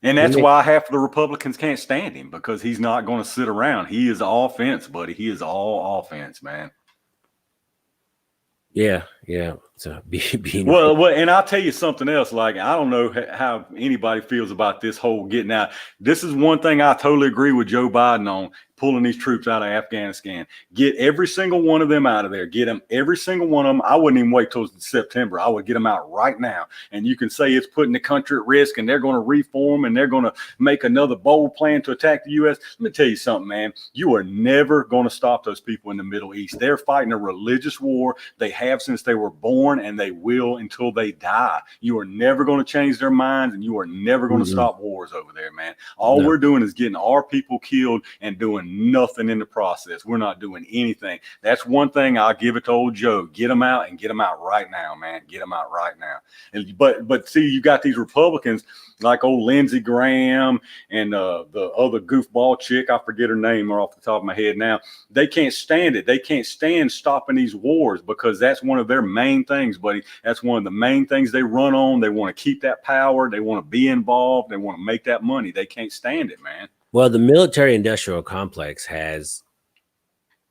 And that's why half of the Republicans can't stand him, because he's not going to sit around. He is offense, buddy. He is all offense, man. Yeah. So being Well, and I'll tell you something else. Like, I don't know how anybody feels about this whole getting out. This is one thing I totally agree with Joe Biden on, pulling these troops out of Afghanistan. Get every single one of them out of there. Get them, every single one of them. I wouldn't even wait till September. I would get them out right now. And you can say it's putting the country at risk and they're going to reform and they're going to make another bold plan to attack the U.S. Let me tell you something, man. You are never going to stop those people in the Middle East. They're fighting a religious war. They have since they were born, and they will until they die. You are never going to change their minds, and you are never going to stop wars over there, man. All we're doing is getting our people killed and doing nothing in the process. We're not doing anything. That's one thing I'll give it to old Joe. Get them out and get them out right now, man. Get them out right now. And but see, you got these Republicans like old Lindsey Graham and the other goofball chick, I forget her name off the top of my head now. They can't stand it. They can't stand stopping these wars because that's one of their main things, buddy. That's one of the main things they run on. They want to keep that power. They want to be involved. They want to make that money. They can't stand it, man. Well, the military-industrial complex has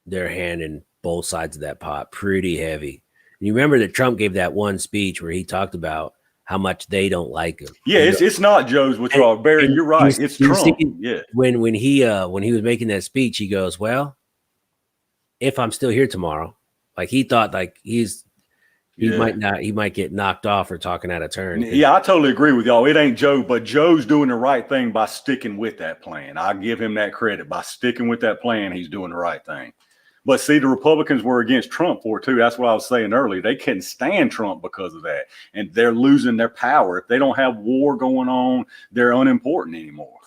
their hand in both sides of that pot pretty heavy. And you remember that Trump gave that one speech where he talked about how much they don't like him. Yeah, it's not Joe's withdrawal. Barry, you're right. It's Trump. Yeah. When he was making that speech, he goes, "Well, if I'm still here tomorrow," like he thought, like he might get knocked off or talking out of turn. Yeah, I totally agree with y'all. It ain't Joe, but Joe's doing the right thing by sticking with that plan. I give him that credit. By sticking with that plan, he's doing the right thing. But see, the Republicans were against Trump for it too. That's what I was saying earlier. They couldn't stand Trump because of that. And they're losing their power. If they don't have war going on, they're unimportant anymore.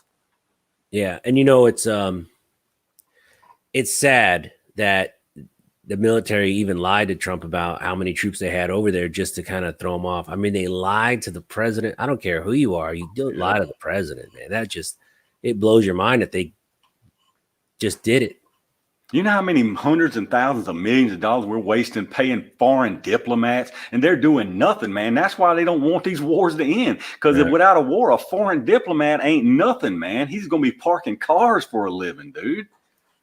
Yeah. And it's sad that the military even lied to Trump about how many troops they had over there just to kind of throw him off. I mean, they lied to the president. I don't care who you are. You don't lie to the president, man. It blows your mind that they just did it. You know how many hundreds and thousands of millions of dollars we're wasting paying foreign diplomats, and they're doing nothing, man. That's why they don't want these wars to end. Because without a war, a foreign diplomat ain't nothing, man. He's going to be parking cars for a living, dude.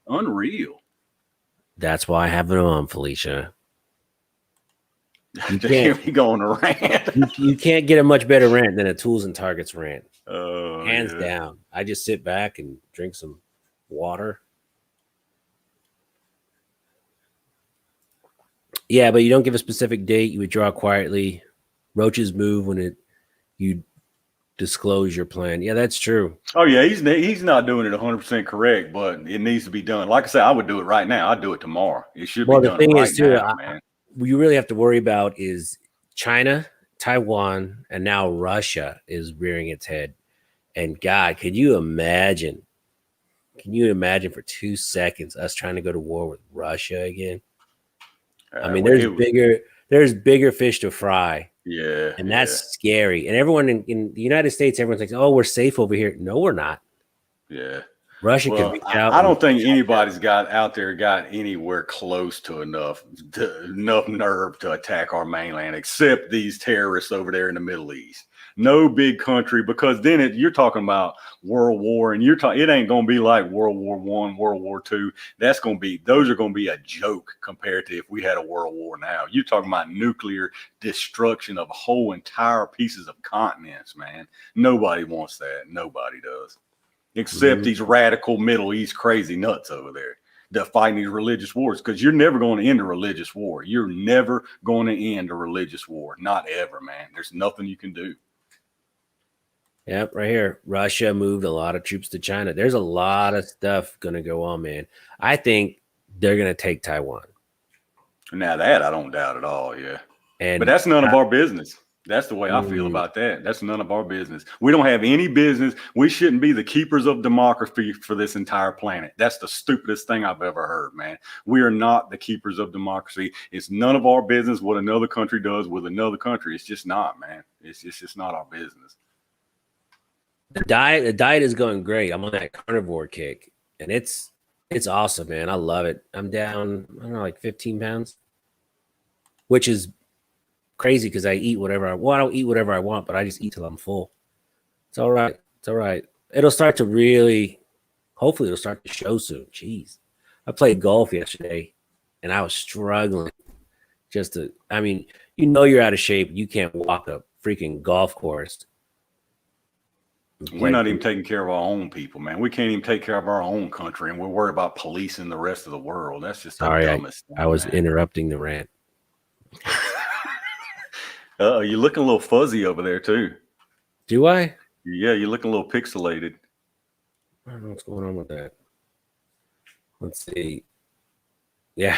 Unreal. That's why I have it on, Felicia. Here we go on a rant. you can't get a much better rant than a Tools and Targets rant. Hands yeah. down. I just sit back and drink some water. Yeah, but you don't give a specific date. You withdraw quietly. Roaches move when you disclose your plan. Yeah, that's true. Oh yeah, he's not doing it 100% correct, but it needs to be done. Like I said, I would do it right now. I'd do it tomorrow. It should be done right now. Well, the thing is too, man. What you really have to worry about is China, Taiwan, and now Russia is rearing its head. And God, can you imagine for 2 seconds us trying to go to war with Russia again? I mean, there's bigger fish to fry. Yeah. And that's scary. And everyone in the United States, everyone's like, oh, we're safe over here. No, we're not. Yeah. Russia could reach out. I don't think anybody's got anywhere close to enough nerve to attack our mainland, except these terrorists over there in the Middle East. No big country, because then you're talking about World War, and it ain't going to be like World War I, World War II. Those are going to be a joke compared to if we had a World War now. You're talking about nuclear destruction of whole entire pieces of continents, man. Nobody wants that. Nobody does. Except these radical Middle East crazy nuts over there that fighting these religious wars, because you're never going to end a religious war. You're never going to end a religious war. Not ever, man. There's nothing you can do. Yep, right here. Russia moved a lot of troops to China. There's a lot of stuff going to go on, man. I think they're going to take Taiwan. Now that I don't doubt at all, yeah. But that's none of our business. That's the way I feel about that. That's none of our business. We don't have any business. We shouldn't be the keepers of democracy for this entire planet. That's the stupidest thing I've ever heard, man. We are not the keepers of democracy. It's none of our business what another country does with another country. It's just not, man. It's just not our business. The diet is going great. I'm on that carnivore kick, and it's awesome, man. I love it. I'm down, I don't know, like 15 pounds, which is crazy because I eat whatever I want. I don't eat whatever I want, but I just eat till I'm full. It's all right. It's all right. Hopefully it'll start to show soon. Jeez. I played golf yesterday and I was struggling just to, I mean, you know, you're out of shape. You can't walk a freaking golf course. We're not even taking care of our own people, man. We can't even take care of our own country, and we're worried about policing the rest of the world. That's just the Sorry, dumbest I thing, was man. interrupting the rant. You're looking a little fuzzy over there too. Do I? Yeah, you're looking a little pixelated. I don't know what's going on with that. Let's see. Yeah.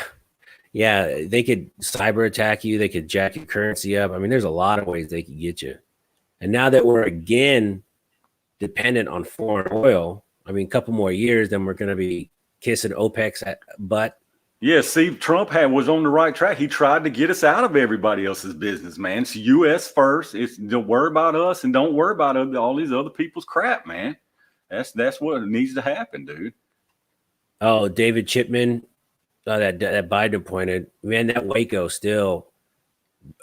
Yeah, they could cyber attack you. They could jack your currency up. I mean, there's a lot of ways they could get you. And now that we're again dependent on foreign oil, I mean, a couple more years, then we're going to be kissing OPEC's butt. Yeah, see, Trump was on the right track. He tried to get us out of everybody else's business, man. It's U.S. first. It's don't worry about us and don't worry about all these other people's crap, man. That's what needs to happen, dude. Oh, David Chipman, that Biden appointed, man, that Waco still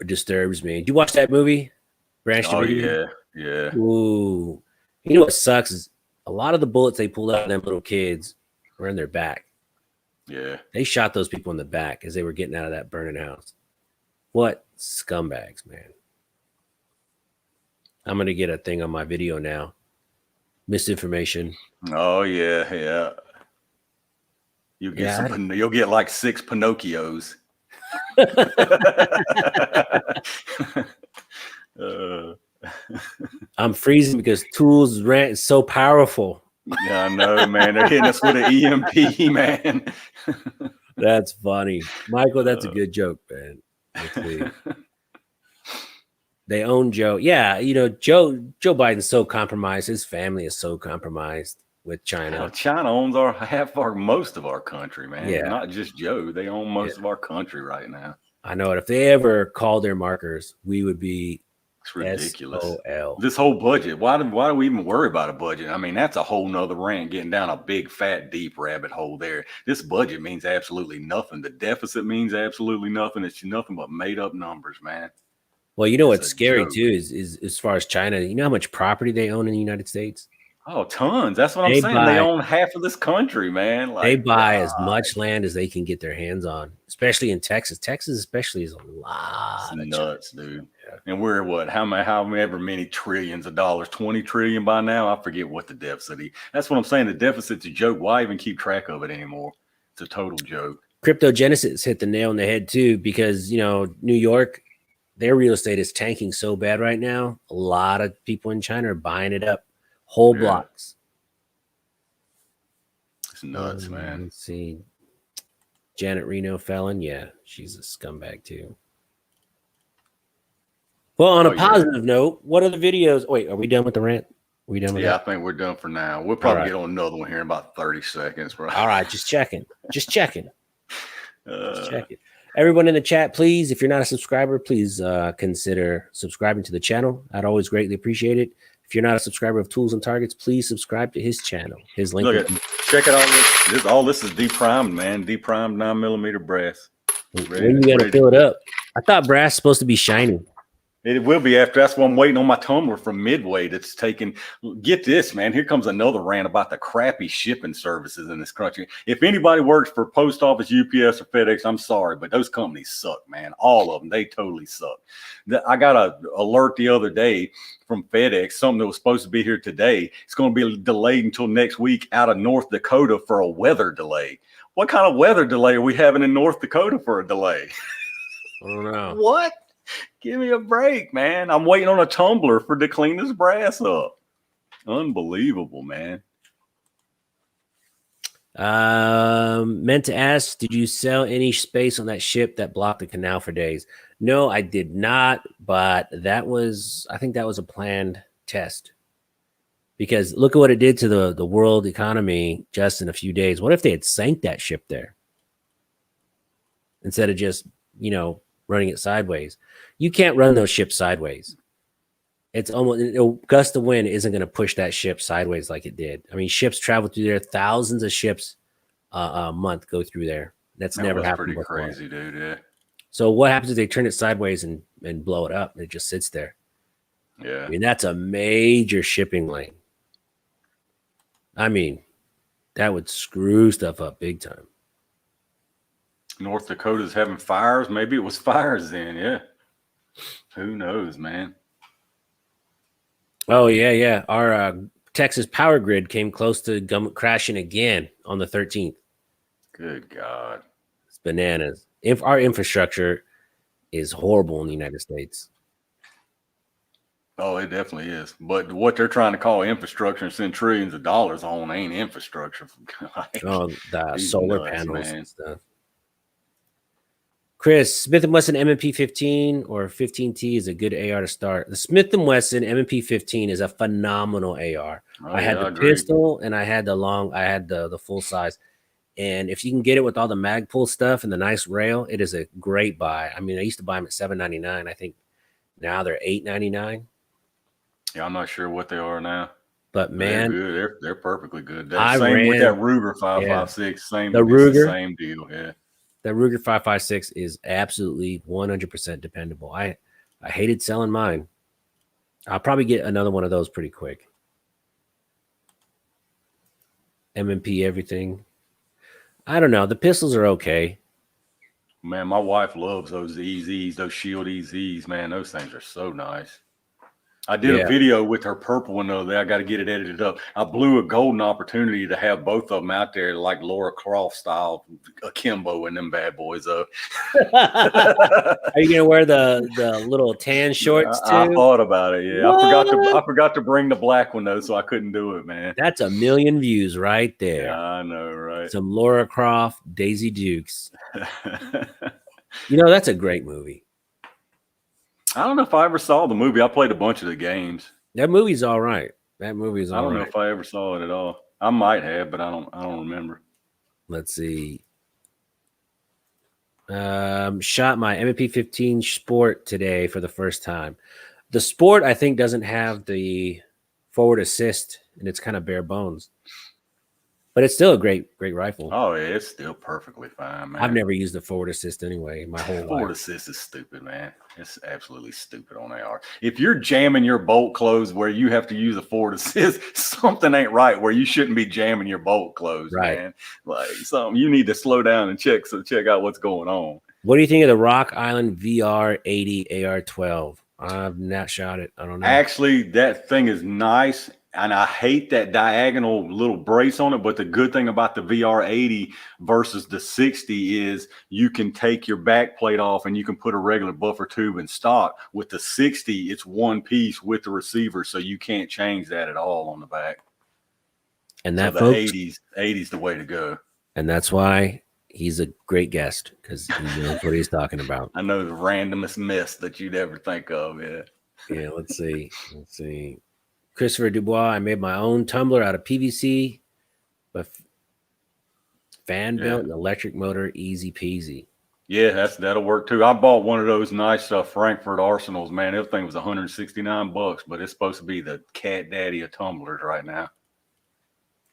disturbs me. Did you watch that movie, Branch Davidian? Yeah. Ooh, you know what sucks is a lot of the bullets they pulled out of them little kids were in their back. Yeah. They shot those people in the back as they were getting out of that burning house. What scumbags, man. I'm going to get a thing on my video now. Misinformation. Oh, yeah. You'll get like 6 Pinocchios. I'm freezing because Tool's rant is so powerful. Yeah, I know, man. They're hitting us with an EMP, man. That's funny. Michael, that's a good joke, man. Let's see. They own Joe. Yeah, you know, Joe Biden's so compromised. His family is so compromised with China. Hell, China owns most of our country, man. Yeah. Not just Joe. They own most of our country right now. I know it. If they ever called their markers, we would be It's ridiculous. SOL. This whole budget. Why do we even worry about a budget? I mean, that's a whole nother rant, getting down a big, fat, deep rabbit hole there. This budget means absolutely nothing. The deficit means absolutely nothing. It's nothing but made up numbers, man. Well, you know what's scary too is as far as China, you know how much property they own in the United States? Oh, tons. That's what I'm saying. They own half of this country, man. Like, they buy as much land as they can get their hands on, especially in Texas. Texas especially is a lot. It's nuts, dude. Yeah. And we're what? However many trillions of dollars? 20 trillion by now? I forget what the deficit is. That's what I'm saying. The deficit's a joke. Why even keep track of it anymore? It's a total joke. Cryptogenesis hit the nail on the head too, because, you know, New York, their real estate is tanking so bad right now. A lot of people in China are buying it up. Whole blocks. It's nuts, man. Let's see. Janet Reno felon. Yeah, she's a scumbag too. Well, on a positive note, what are the videos? Wait, are we done with the rant? Are we done with that? I think we're done for now. We'll probably get on another one here in about 30 seconds. Bro. All right, just checking. Just checking. Everyone in the chat, please, if you're not a subscriber, please consider subscribing to the channel. I'd always greatly appreciate it. If you're not a subscriber of Tools and Targets, please subscribe to his channel. His link. Check it out. All this is deprimed, man. Deprimed 9mm brass. When you gotta fill it up? I thought brass is supposed to be shiny. It will be after. That's why I'm waiting on my tumbler from Midway that's taking. Get this, man. Here comes another rant about the crappy shipping services in this country. If anybody works for Post Office, UPS, or FedEx, I'm sorry, but those companies suck, man. All of them. They totally suck. I got an alert the other day from FedEx, something that was supposed to be here today. It's going to be delayed until next week out of North Dakota for a weather delay. What kind of weather delay are we having in North Dakota for a delay? I don't know. What? Give me a break, man. I'm waiting on a tumbler to clean this brass up. Unbelievable, man. Meant to ask, did you sell any space on that ship that blocked the canal for days? No, I did not, but I think that was a planned test. Because look at what it did to the world economy just in a few days. What if they had sank that ship there? Instead of just, you know, running it sideways. You can't run those ships sideways. It's almost a gust of wind isn't going to push that ship sideways like it did. I mean, ships travel through there. Thousands of ships a month go through there. That never happened pretty before. Crazy, dude. Yeah. So what happens if they turn it sideways and blow it up? And it just sits there. Yeah. I mean, that's a major shipping lane. I mean, that would screw stuff up big time. North Dakota's having fires. Maybe it was fires then. Yeah. Who knows, man? Oh yeah, yeah. Our Texas power grid came close to crashing again on the 13th. Good God. It's bananas. If our infrastructure is horrible in the United States. Oh, it definitely is. But what they're trying to call infrastructure and send trillions of dollars on ain't infrastructure. Like, Oh, the he's solar nuts, panels and man. stuff. Chris, Smith and Wesson M&P 15 or 15T is a good AR to start. The Smith and Wesson M&P 15 is a phenomenal AR. Oh I had yeah, the I agree. pistol and I had the full size. And if you can get it with all the Magpul stuff and the nice rail, it is a great buy. I mean, I used to buy them at $7.99. I think now they're $8.99. Yeah, I'm not sure what they are now. But But they're man, good. They're perfectly good. That I same with that ran, Ruger yeah, 5.56. the Same, it's the Ruger. same deal. Yeah. The Ruger 5.56 is absolutely 100% dependable. I hated selling mine. I'll probably get another one of those pretty quick. M&P everything. I don't know. The pistols are okay. Man, my wife loves those EZs, those Shield EZs. Man, those things are so nice. I did a Yeah. video with her purple one the other day. I got to get it edited up. I blew a golden opportunity to have both of them out there, like Laura Croft style, akimbo and them bad boys up. Are you gonna wear the little tan shorts I too? thought about it. Yeah, What? I forgot to bring the black one though, so I couldn't do it, man. That's a million views right Yeah, there. I know, right? Some Laura Croft, Daisy Dukes. You know, that's a great movie. I don't know if I ever saw the movie. I played a bunch of the games. That movie's all right. That movie's I all don't know right. if I ever saw it at all. I might have, but I don't remember. Let's see. Shot my MP 15 Sport today for the first time. The Sport, I think, doesn't have the forward assist, and it's kind of bare bones. But it's still a great rifle. Oh yeah, it's still perfectly fine, I've man. never used the forward assist anyway my whole Forward life. assist is stupid, man. It's absolutely stupid on AR. If you're jamming your bolt closed where you have to use a forward assist, something ain't right where you shouldn't be jamming your bolt closed, Right. man. Like something you need to slow down and check out what's going on. What do you think of the Rock Island VR 80 AR 12? I've not shot it. I don't know. Actually, that thing is nice. And I hate that diagonal little brace on it. But the good thing about the VR 80 versus the 60 is you can take your back plate off and you can put a regular buffer tube in stock. With the 60, it's one piece with the receiver. So you can't change that at all on the back. And So that, the folks, 80's the way to go. and that's why he's a great guest because he knows what he's talking about. I know the randomest mess that you'd ever think of. Yeah. Yeah, let's see. Let's see. Christopher Dubois, I made my own tumbler out of PVC, but fan built and electric motor, easy peasy. Yeah, that'll work too. I bought one of those nice Frankfurt Arsenals, man. Everything was $169, but it's supposed to be the cat daddy of tumblers right now.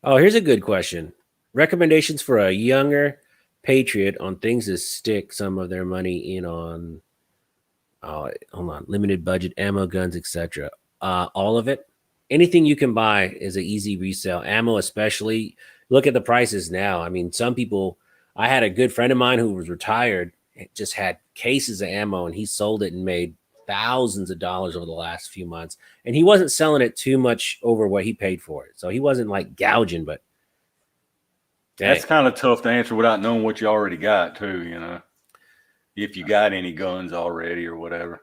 Oh, here's a good question. Recommendations for a younger patriot on things to stick some of their money in on. Hold on, limited budget ammo, guns, etc. All of it. Anything you can buy is an easy resale. Ammo, especially. Look at the prices now. I mean, some people. I had a good friend of mine who was retired, just had cases of ammo, and he sold it and made thousands of dollars over the last few months. And he wasn't selling it too much over what he paid for it, so he wasn't like gouging. But That's kind of tough to answer without knowing what you already got, too. You know, if you got any guns already or whatever.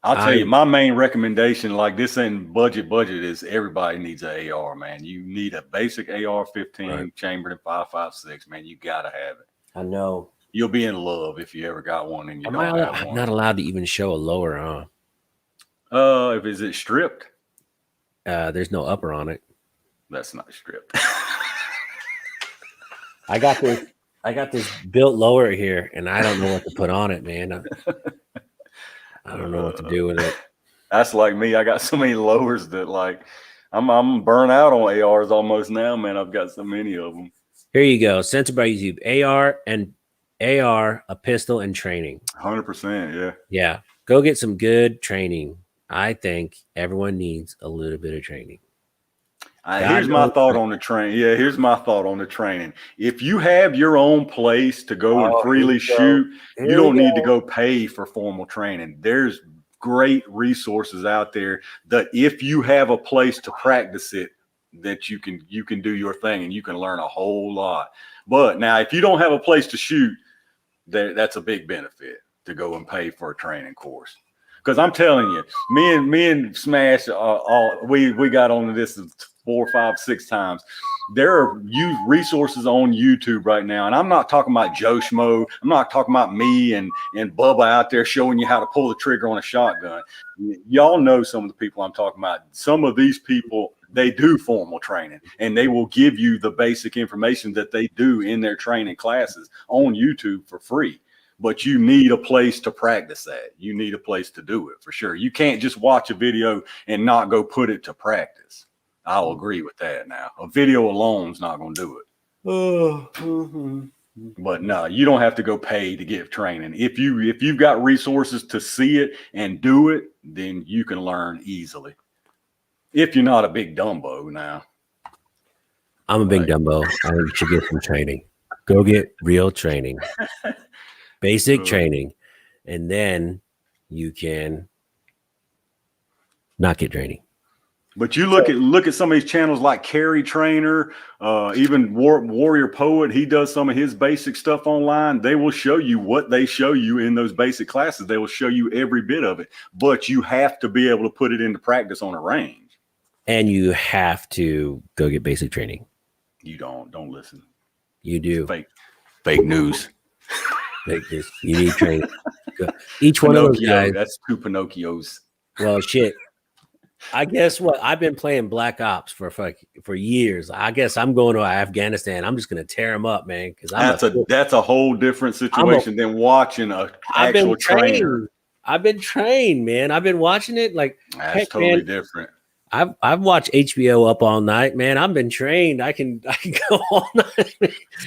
I'll tell you, my main recommendation, like this ain't budget, is everybody needs an AR, man. You need a basic AR-15 right. chambered in 5.56, man. You gotta have it. I know. You'll be in love if you ever got one and you don't have one. I'm not allowed to even show a lower, If is it stripped? There's no upper on it. That's not stripped. I got this built lower here, and I don't know what to put on it, man. I don't know what to do with it. That's like me. I got so many lowers that like I'm burnt out on ARs almost now, man. I've got so many of them. Here you go. Censored by YouTube. AR, a pistol, and training. 100%, yeah. Yeah. Go get some good training. I think everyone needs a little bit of training. God Here's my knows. thought on the train. Yeah, here's my thought on the training. If you have your own place to go and Oh, here freely we go. shoot, you Here we don't need to go. go pay for formal training. There's great resources out there that if you have a place to practice it, that you can do your thing and you can learn a whole lot. But now, if you don't have a place to shoot, that's a big benefit to go and pay for a training course. Because I'm telling you, me and Smash, we got on this 4, 5, 6 times. There are resources on YouTube right now, and I'm not talking about Joe Schmo. I'm not talking about me and Bubba out there showing you how to pull the trigger on a shotgun. Y'all know some of the people I'm talking about. Some of these people, they do formal training, and they will give you the basic information that they do in their training classes on YouTube for free. But you need a place to practice that. You need a place to do it for sure. You can't just watch a video and not go put it to practice. I'll agree with that now. A video alone is not going to do it. But no, you don't have to go pay to get training. If you've got resources to see it and do it, then you can learn easily. If you're not a big Dumbo now. I'm a big Dumbo. I think you should get some training. Go get real training. Basic training, and then you can not get training. But you look at some of these channels like Carry Trainer, even Warrior Poet. He does some of his basic stuff online. They will show you what they show you in those basic classes. They will show you every bit of it, but you have to be able to put it into practice on a range. And you have to go get basic training. You don't listen. You do. Fake news. You need training. Each one of those guys. That's 2 Pinocchios. Well, shit. I guess what? I've been playing Black Ops for years. I guess I'm going to Afghanistan. I'm just going to tear them up, man. Because that's a whole different situation than watching an actual trainer. I've been trained, man. I've been watching it. Like that's totally different. I've watched HBO up all night, man. I've been trained. I can go all night.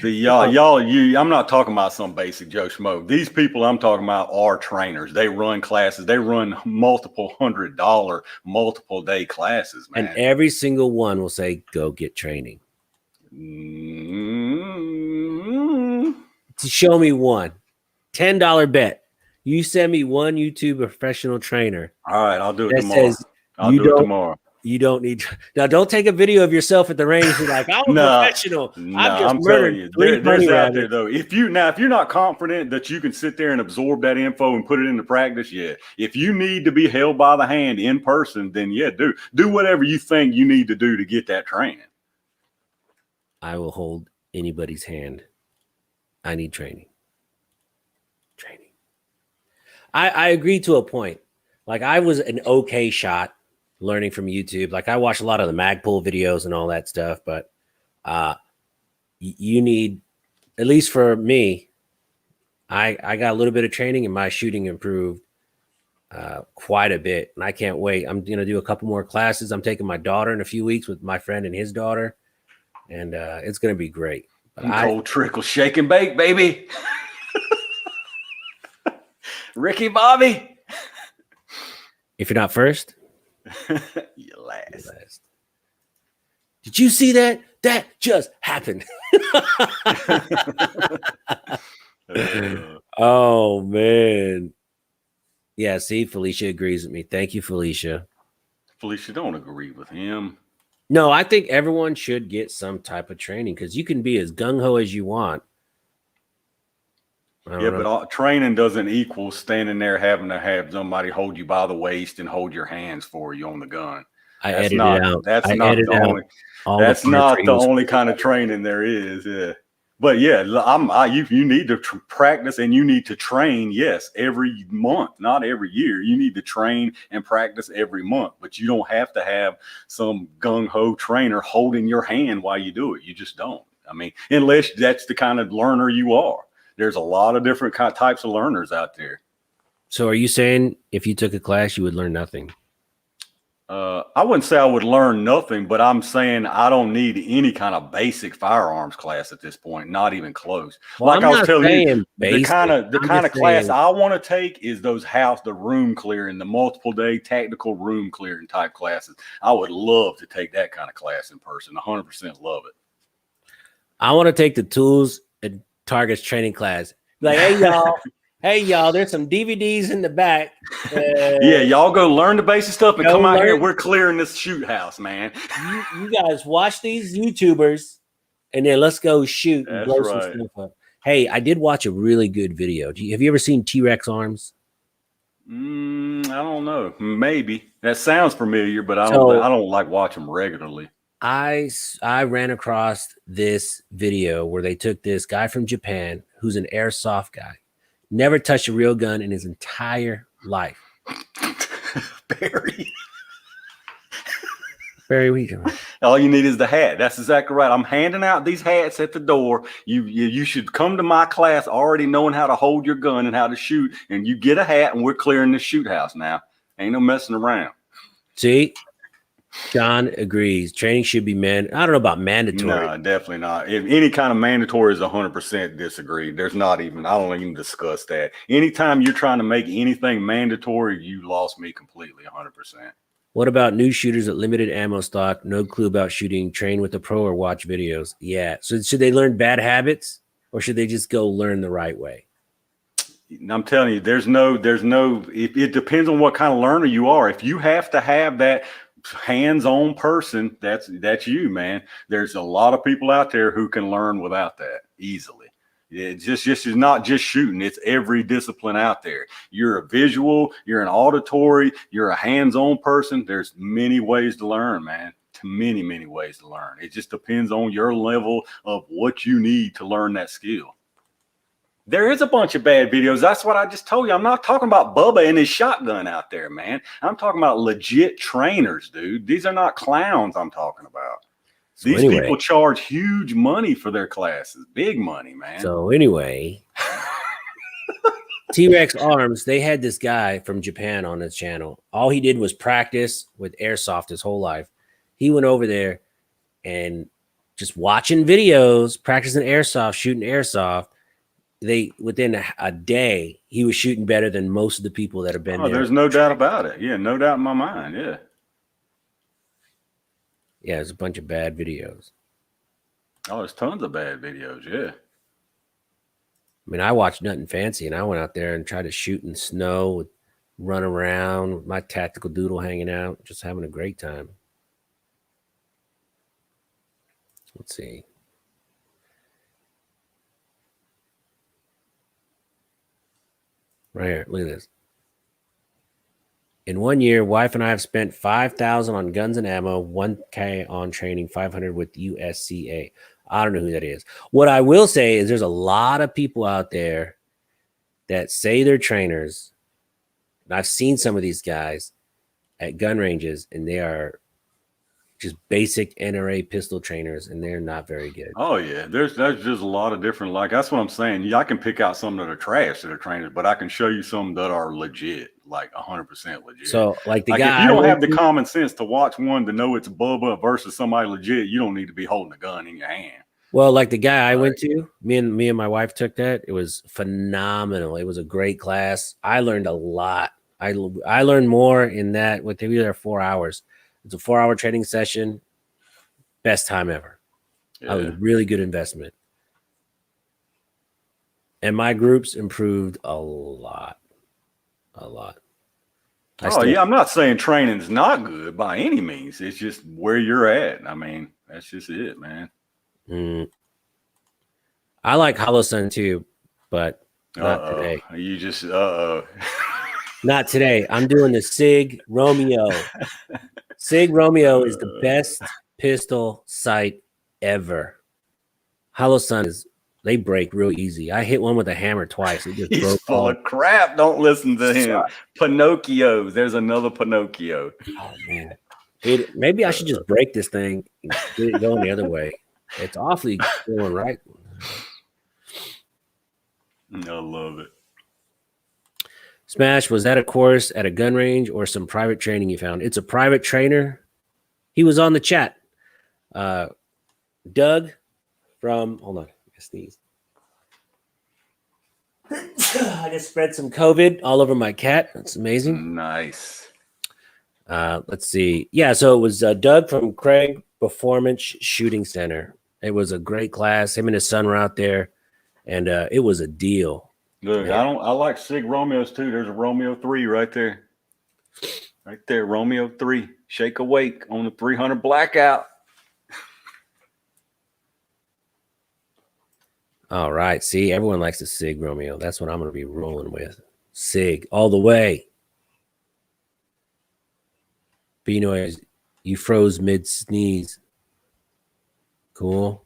See, I'm not talking about some basic Joe Schmo. These people I'm talking about are trainers. They run classes. They run multiple $100 multiple day classes, man. And every single one will say, "Go get training." To show me one $10 bet. You send me one YouTube professional trainer. All right, I'll do it tomorrow. I'll do it tomorrow. You don't need now. Don't take a video of yourself at the range. You're like, I'm a professional. I'm telling you, there's out there though. If you're not confident that you can sit there and absorb that info and put it into practice, yeah. If you need to be held by the hand in person, then yeah, do whatever you think you need to do to get that training. I will hold anybody's hand. I need training. I agree to a point. Like I was an okay shot learning from YouTube. Like I watch a lot of the Magpul videos and all that stuff, but you need, at least for me, I got a little bit of training and my shooting improved quite a bit. And I can't wait. I'm going to do a couple more classes. I'm taking my daughter in a few weeks with my friend and his daughter, and it's going to be great. But cold trickle, shake and bake, baby. Ricky Bobby. If you're not first, you last. Did you see that? That just happened. Oh man. Yeah, see, Felicia agrees with me. Thank you, Felicia. Felicia, don't agree with him. No, I think everyone should get some type of training because you can be as gung-ho as you want. Yeah, but training doesn't equal standing there having to have somebody hold you by the waist and hold your hands for you on the gun. That's not the only kind of training there is. Yeah. But yeah, you need to practice and you need to train. Yes, every month, not every year. You need to train and practice every month. But you don't have to have some gung ho trainer holding your hand while you do it. You just don't. I mean, unless that's the kind of learner you are. There's a lot of different types of learners out there. So are you saying if you took a class, you would learn nothing? I wouldn't say I would learn nothing, but I'm saying I don't need any kind of basic firearms class at this point, not even close. Well, Like I'm I was not telling you, saying the basic. kind of the I'm kind just of class saying I want to take is those the room clearing, the multiple day tactical room clearing type classes. I would love to take that kind of class in person. 100% love it. I want to take the tools and targets training class. Like, hey y'all, there's some DVDs in the back. Yeah, y'all go learn the basic stuff and Go come out here. learn. We're clearing this shoot house, man. You guys watch these YouTubers, and then let's go shoot and That's blow some right. stuff up. Hey, I did watch a really good video. Have you ever seen T-Rex arms? I don't know. Maybe that sounds familiar, but I So don't like watch them regularly. I ran across this video where they took this guy from Japan who's an airsoft guy, never touched a real gun in his entire life. Barry. Barry, what are you doing? All you need is the hat. That's exactly right. I'm handing out these hats at the door. You should come to my class already knowing how to hold your gun and how to shoot, and you get a hat, and we're clearing the shoot house now. Ain't no messing around. See, John agrees. Training should be I don't know about mandatory. No, definitely not. If any kind of mandatory is 100% disagree. There's not even, I don't even discuss that. Anytime you're trying to make anything mandatory, you lost me completely 100%. What about new shooters at limited ammo stock? No clue about shooting, train with a pro or watch videos. Yeah. So should they learn bad habits or should they just go learn the right way? I'm telling you, it depends on what kind of learner you are. If you have to have that hands-on person, that's you, man. There's a lot of people out there who can learn without that easily. It's just not just shooting, it's every discipline out there. You're a visual, you're an auditory, you're a hands-on person. There's many ways to learn, man. Many ways to learn. It just depends on your level of what you need to learn that skill. There is a bunch of bad videos. That's what I just told you. I'm not talking about Bubba and his shotgun out there, man. I'm talking about legit trainers, dude. These are not clowns I'm talking about. So These people charge huge money for their classes. Big money, man. So anyway, T-Rex Arms, they had this guy from Japan on his channel. All he did was practice with airsoft his whole life. He went over there and just watching videos, practicing airsoft, shooting airsoft. Within a day, he was shooting better than most of the people that have been there. There's no doubt about it. Yeah, no doubt in my mind. Yeah. Yeah, there's a bunch of bad videos. Oh, there's tons of bad videos. Yeah. I mean, I watched nothing fancy, and I went out there and tried to shoot in snow, run around with my tactical doodle hanging out, just having a great time. Let's see. Right here, look at this. In 1 year, wife and I have spent $5,000 on guns and ammo, $1,000 on training, $500 with USCA. I don't know who that is. What I will say is there's a lot of people out there that say they're trainers. And I've seen some of these guys at gun ranges, and they are just basic NRA pistol trainers, and they're not very good. Oh yeah, there's just a lot of different. Like that's what I'm saying. Yeah, I can pick out some that are trash that are trainers, but I can show you some that are legit, like 100% legit. So like the like guy, if you don't have the common sense to watch one to know it's Bubba versus somebody legit, you don't need to be holding a gun in your hand. Well, like the guy I went to, me and my wife took that. It was phenomenal. It was a great class. I learned a lot. I learned more in that. They were there 4 hours. It's a 4-hour training session. Best time ever. Yeah. It was a really good investment. And my groups improved a lot. A lot. Yeah, I'm not saying training is not good by any means. It's just where you're at. I mean, that's just it, man. I like Hollow Sun too, but not today. You just Not today. I'm doing the Sig Romeo. Sig Romeo is the best pistol sight ever. Hollow Sun they break real easy. I hit one with a hammer twice. It just broke full of crap. Don't listen to him. Pinocchio. There's another Pinocchio. Oh man. Maybe I should just break this thing and get it going the other way. It's awfully going right. I love it. Smash, was that a course at a gun range or some private training you found? It's a private trainer. He was on the chat. Doug from, hold on, I sneezed. I just spread some COVID all over my cat. That's amazing. Nice. Let's see. Yeah, so it was Doug from Craig Performance Shooting Center. It was a great class. Him and his son were out there, and it was a deal. Look, Man. I like Sig Romeos too. There's a Romeo 3 right there. Right there, Romeo 3. Shake Awake on the 300 blackout. All right. See, everyone likes the Sig Romeo. That's what I'm going to be rolling with. Sig all the way. B-Noise, you froze mid-sneeze. Cool.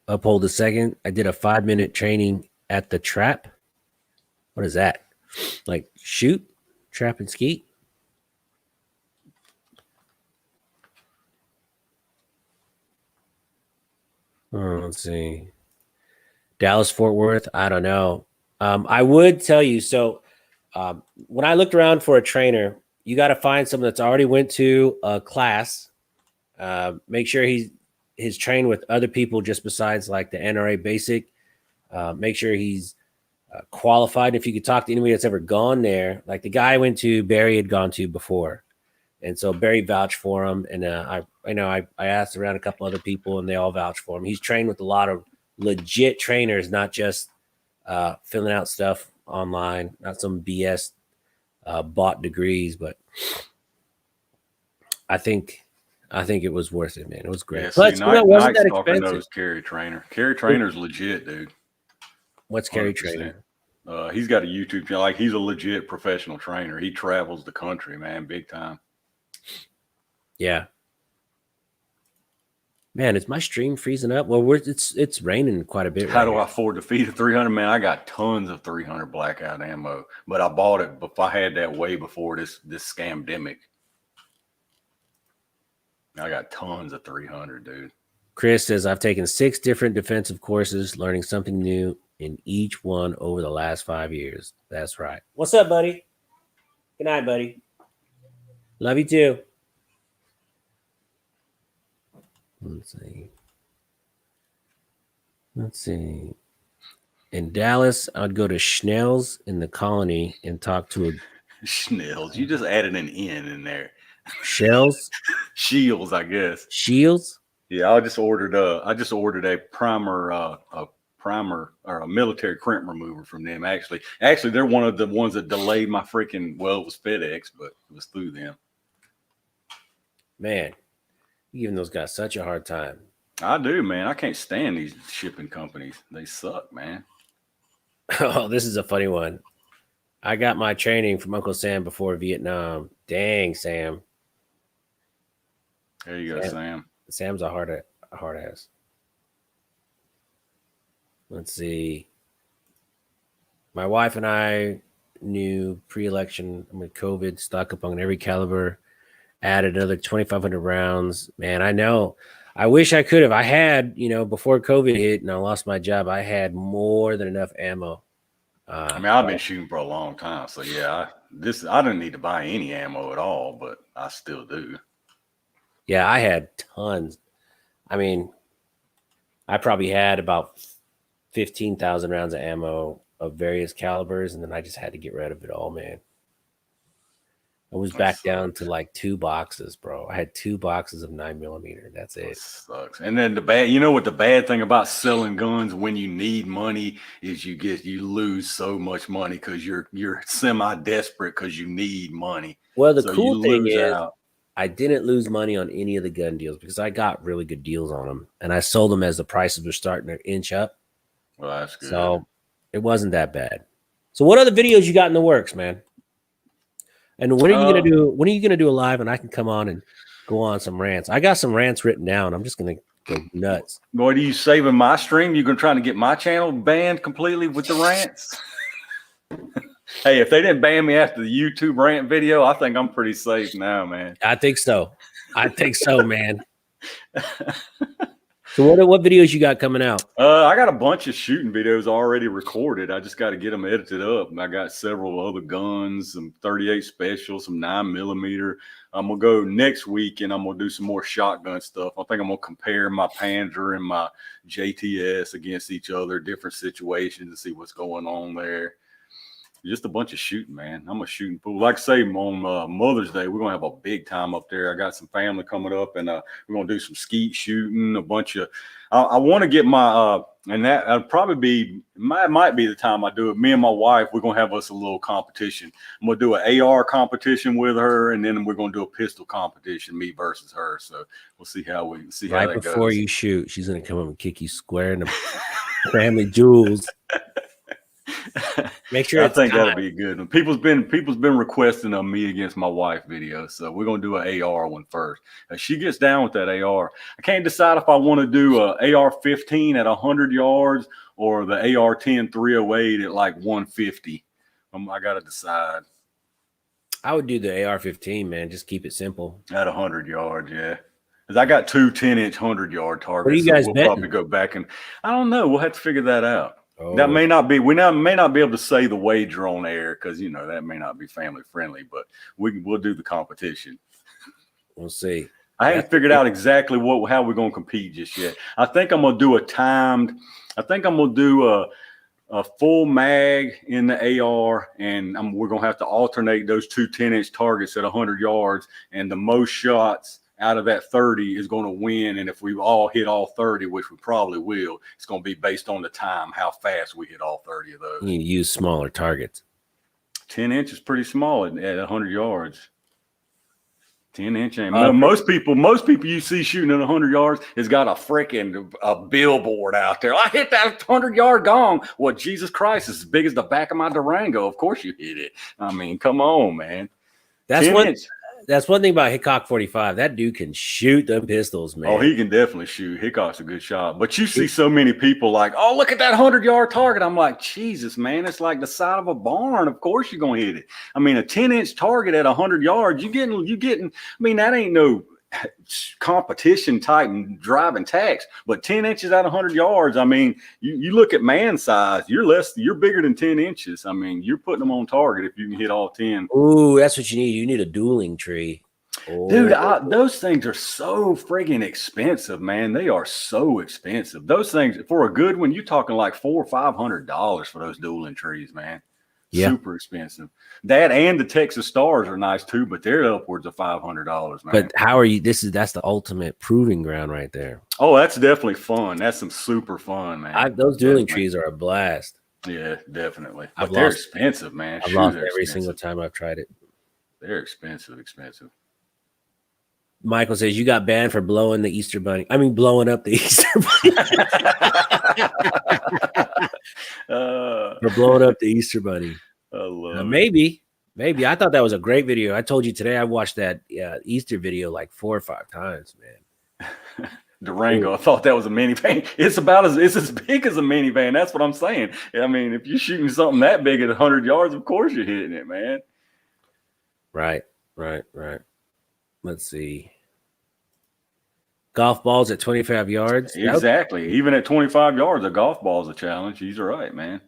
Uphold a second. I did a 5-minute training at the trap. What is that? Like shoot, trap, and skeet? Oh, let's see. Dallas, Fort Worth. I don't know. I would tell you. So when I looked around for a trainer, you got to find someone that's already went to a class. Make sure he's trained with other people just besides like the NRA basic. Make sure he's qualified. If you could talk to anybody that's ever gone there, like the guy I went to, Barry had gone to before. And so Barry vouched for him. And I asked around a couple other people and they all vouched for him. He's trained with a lot of legit trainers, not just filling out stuff online, not some BS bought degrees, but I think it was worth it, man. It was great. Yeah, Plus, see, it wasn't that Stalker expensive. knows Kerry Trainer. Kerry Trainer's legit, dude. What's Kerry 100%. Trainer? He's got a YouTube channel. Like, he's a legit professional trainer. He travels the country, man, big time. Yeah. Man, is my stream freezing up? Well, it's raining quite a bit. How do I afford to feed a 300? Man, I got tons of 300 blackout ammo, but I bought it before. I had that way before this scamdemic. I got tons of 300, dude. Chris says, I've taken 6 different defensive courses, learning something new in each one over the last 5 years. That's right. What's up, buddy? Good night, buddy. Love you too. Let's see. In Dallas, I'd go to Schnell's in the Colony and talk to a Schnell's. You just added an N in there. Shells? Shields, I guess. Shields? Yeah, I just ordered a primer or a military crimp remover from them. Actually, they're one of the ones that delayed my freaking. Well, it was FedEx, but it was through them. Man, you're giving those guys such a hard time. I do, man. I can't stand these shipping companies. They suck, man. Oh, this is a funny one. I got my training from Uncle Sam before Vietnam. Dang, Sam. There you go, Sam. Sam's a hard ass. Let's see. My wife and I knew pre-election with COVID, stock up on every caliber, added another 2,500 rounds. Man, I know. I wish I could have. I had, before COVID hit and I lost my job, I had more than enough ammo. I mean, I've been shooting for a long time, so yeah, I didn't need to buy any ammo at all, but I still do. Yeah, I had tons. I mean, I probably had about 15,000 rounds of ammo of various calibers, and then I just had to get rid of it all, man. I was back down to like 2 boxes, bro. I had 2 boxes of 9mm. That's it. That sucks. And then what the bad thing about selling guns when you need money is you lose so much money because you're semi-desperate because you need money. Well, the cool thing is I didn't lose money on any of the gun deals because I got really good deals on them, and I sold them as the prices were starting to inch up. Well, that's good. So it wasn't that bad. So what other videos you got in the works, man? And when are you gonna do? When are you gonna do a live and I can come on and go on some rants? I got some rants written down. I'm just gonna go nuts. Boy, are you saving my stream? You gonna try to get my channel banned completely with the rants? Hey, if they didn't ban me after the YouTube rant video, I think I'm pretty safe now, man. I think so. I think so, man. So what videos you got coming out? I got a bunch of shooting videos already recorded. I just got to get them edited up. I got several other guns, some 38 special, some 9mm. I'm gonna go next week and I'm gonna do some more shotgun stuff. I think I'm gonna compare my Panzer and my JTS against each other, different situations, and see what's going on there. Just a bunch of shooting, man. I'm a shooting fool. Like I say, on Mother's Day, we're gonna have a big time up there. I got some family coming up, and we're gonna do some skeet shooting. A bunch of. I want to get my and that'll probably be might be the time I do it. Me and my wife, we're gonna have us a little competition. I'm gonna do an AR competition with her, and then we're gonna do a pistol competition, me versus her. So we'll see how that goes. Right before you shoot, she's gonna come up and kick you square in the family jewels. Make sure I think that'll be a good one. People's been requesting a me against my wife video, so we're gonna do an AR one first. She gets down with that AR. I can't decide if I want to do a AR-15 at 100 yards or the AR-10 308 at like 150. I gotta decide. I would do the AR-15, man. Just keep it simple. At 100 yards, yeah. Because I got two 10-inch 100-yard targets. What are you guys we'll betting? probably go back and I don't know. We'll have to figure that out. Oh. That may not be. We may not be able to say the wager on air because that may not be family friendly. But we'll do the competition. We'll see. I haven't figured out exactly how we're gonna compete just yet. I think I'm gonna do a timed. I think I'm gonna do a full mag in the AR, and we're gonna have to alternate those two 10-inch targets at 100 yards, and the most shots out of that 30 is going to win. And if we all hit all 30, which we probably will, it's going to be based on the time, how fast we hit all 30 of those. You use smaller targets. 10 inch is pretty small at 100 yards. 10 inch ain't. Most people you see shooting at 100 yards has got a freaking billboard out there. I hit that 100-yard gong. Well, Jesus Christ, it's as big as the back of my Durango. Of course you hit it. I mean, come on, man. That's one thing about Hickok 45. That dude can shoot them pistols, man. Oh, he can definitely shoot. Hickok's a good shot. But you see so many people like, oh, look at that 100-yard target. I'm like, Jesus, man, it's like the side of a barn. Of course you're going to hit it. I mean, a 10-inch target at 100 yards, you getting. I mean, that ain't no competition type and driving tax, but 10 inches at 100 yards. I mean, you look at man size, you're bigger than 10 inches. I mean, you're putting them on target if you can hit all 10. Ooh, that's what you need. You need a dueling tree. Oh. Dude, those things are so friggin' expensive, man. They are so expensive. Those things for a good one, you're talking like $400 or $500 for those dueling trees, man. Yeah. Super expensive. That and the Texas Stars are nice too, but they're upwards of $500, man. But how are you? That's the ultimate proving ground right there. Oh, that's definitely fun. That's some super fun, man. Those dueling trees are a blast. Yeah, definitely. But they're expensive, man. I've lost every single time I've tried it. They're expensive. Michael says you got banned for blowing the Easter bunny. I mean, blowing up the Easter bunny. For blowing up the Easter bunny. I love it. Maybe. I thought that was a great video. I told you today I watched that Easter video like 4 or 5 times, man. Durango. I thought that was a minivan. It's as big as a minivan. That's what I'm saying. I mean, if you're shooting something that big at 100 yards, of course you're hitting it, man. Right. Let's see. Golf balls at 25 yards. Exactly. Even at 25 yards, a golf ball is a challenge. He's right, man.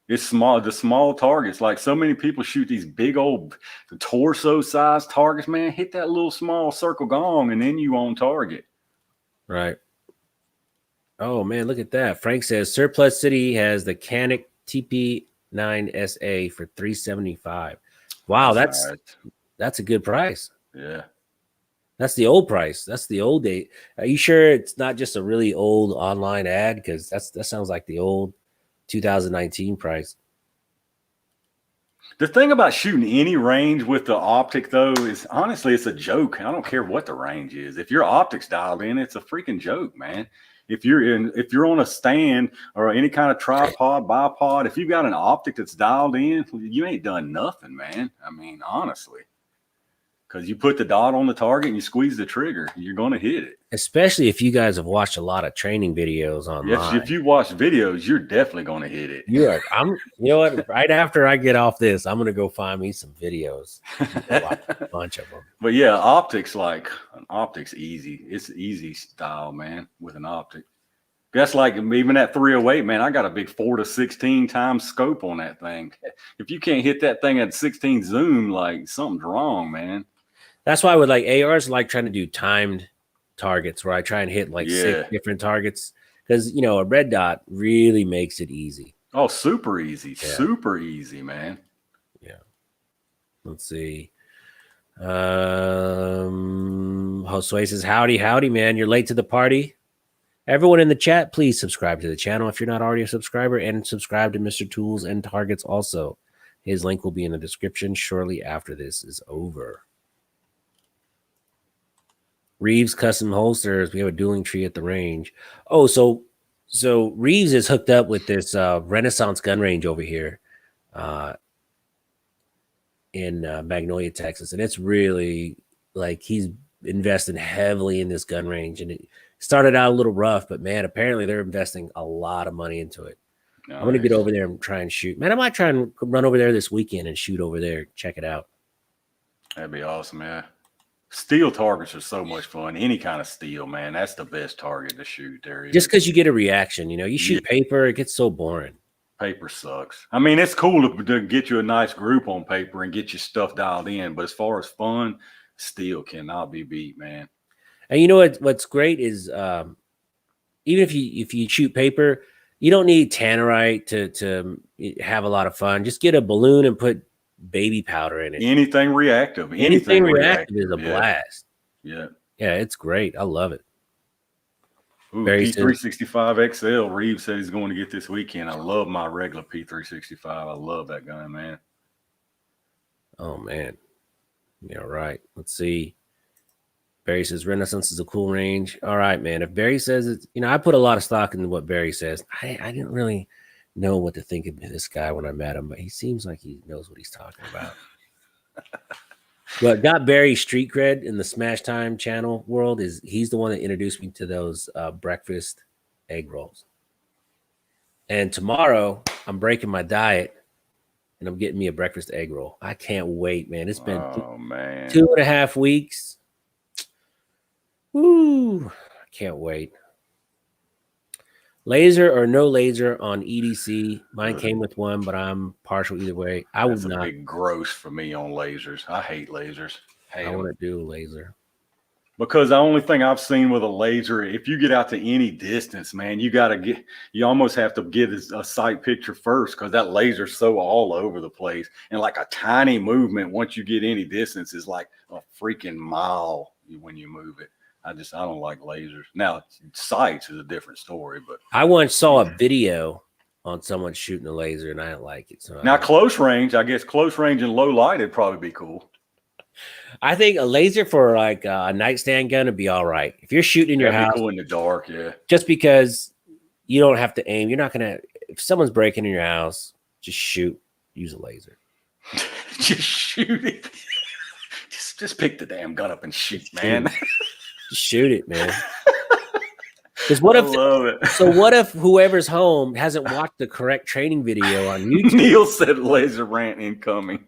It's small. The small targets, like so many people shoot these big old torso-sized targets, man. Hit that little small circle gong, and then you on target. Right. Oh, man, look at that. Frank says Surplus City has the Canic TP9SA for $375. Wow, that's a good price. Yeah. That's the old price. That's the old date. Are you sure it's not just a really old online ad? Because that sounds like the old 2019 price. The thing about shooting any range with the optic, though, is honestly, it's a joke. I don't care what the range is. If your optic's dialed in, it's a freaking joke, man. If you're on a stand or any kind of tripod, bipod, if you've got an optic that's dialed in, you ain't done nothing, man. I mean, honestly. Because you put the dot on the target and you squeeze the trigger, you're going to hit it. Especially if you guys have watched a lot of training videos Yes, online. if you watch videos, you're definitely going to hit it. You know what? Right after I get off this, I'm gonna go find me some videos. Watch a bunch of them. But yeah, optics, like an optic's easy. It's easy style, man, with an optic. That's like even that 308, man. I got a big 4 to 16 times scope on that thing. If you can't hit that thing at 16 zoom, like something's wrong, man. That's why with like ARs, like trying to do timed targets where I try and hit like 6 different targets because a red dot really makes it easy. Oh, super easy, super easy, man. Yeah. Let's see. Josue says, howdy, man. You're late to the party. Everyone in the chat, please subscribe to the channel if you're not already a subscriber, and subscribe to Mr. Tools and Targets also. His link will be in the description shortly after this is over. Reeves Custom Holsters. We have a dueling tree at the range. Oh, so Reeves is hooked up with this Renaissance gun range over here in Magnolia, Texas. And it's really like he's investing heavily in this gun range. And it started out a little rough, but man, apparently they're investing a lot of money into it. Nice. I'm going to get over there and try and shoot. Man, I might try and run over there this weekend and shoot over there. Check it out. That'd be awesome, man. Steel targets are so much fun. Any kind of steel, man. That's the best target to shoot. Just because you get a reaction, you shoot paper, it gets so boring. Paper sucks. I mean, it's cool to get you a nice group on paper and get your stuff dialed in, but as far as fun, steel cannot be beat, man. And you know what's great is even if you shoot paper, you don't need tannerite to have a lot of fun. Just get a balloon and put baby powder in it. Anything reactive. Anything reactive is a blast. Yeah. Yeah, it's great. I love it. Ooh, P365 XL. Reeves said he's going to get this weekend. I love my regular P365. I love that gun, man. Oh, man. Yeah, right. Let's see. Barry says Renaissance is a cool range. All right, man. If Barry says it's, I put a lot of stock in what Barry says. I didn't really know what to think of this guy when I met him, but he seems like he knows what he's talking about. But got Barry street cred in the Smash Time channel world is he's the one that introduced me to those breakfast egg rolls. And tomorrow I'm breaking my diet and I'm getting me a breakfast egg roll. I can't wait, man. It's been 2.5 weeks. Woo! I can't wait. Laser or no laser on EDC. Mine came with one, but I'm partial either way. That's a big gross for me on lasers. I hate lasers. I want to do a laser. Because the only thing I've seen with a laser, if you get out to any distance, man, you almost have to get a sight picture first because that laser's so all over the place. And like a tiny movement, once you get any distance, is like a freaking mile when you move it. I don't like lasers. Now, sights is a different story, but I once saw a video on someone shooting a laser and I didn't like it. So now close range, I guess close range and low light would probably be cool. I think a laser for like a nightstand gun would be all right. If you're shooting in your house, cool in the dark, yeah. Just because you don't have to aim, you're not gonna. If someone's breaking in your house, just shoot. Use a laser. Just shoot it. Just pick the damn gun up and shoot, man. Just shoot it, man. Because what if whoever's home hasn't watched the correct training video on YouTube? Neil said laser rant incoming.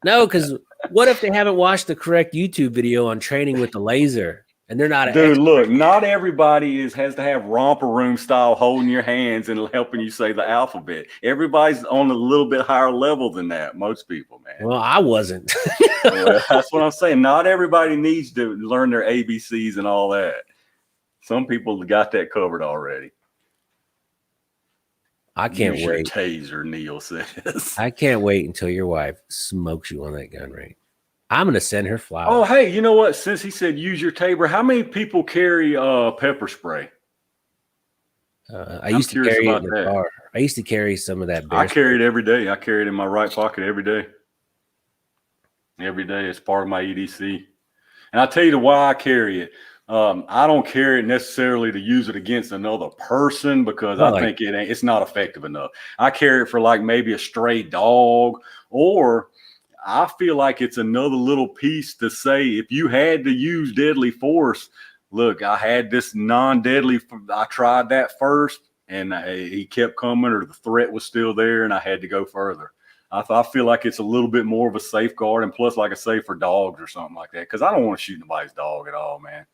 No, because what if they haven't watched the correct YouTube video on training with the laser and they're not? Dude, look, not everybody has to have romper room style holding your hands and helping you say the alphabet. Everybody's on a little bit higher level than that. Most people, man. Well, I wasn't. Well, that's what I'm saying. Not everybody needs to learn their ABCs and all that. Some people got that covered already. I can't Use wait. Your taser, Neil says. I can't wait until your wife smokes you on that gun range. I'm going to send her flowers. Oh, hey, you know what? Since he said use your taser, how many people carry pepper spray? I used to carry it in the car. I used to carry some of that. I carry it every day. I carry it in my right pocket every day. Every day, it's part of my EDC. And I'll tell you why I carry it. I don't carry it necessarily to use it against another person because I think it's not effective enough. I carry it for like maybe a stray dog, or I feel like it's another little piece to say if you had to use deadly force, look, I had this non-deadly, I tried that first and he kept coming or the threat was still there and I had to go further. I feel like it's a little bit more of a safeguard. And plus, like I say, for dogs or something like that, because I don't want to shoot nobody's dog at all, man.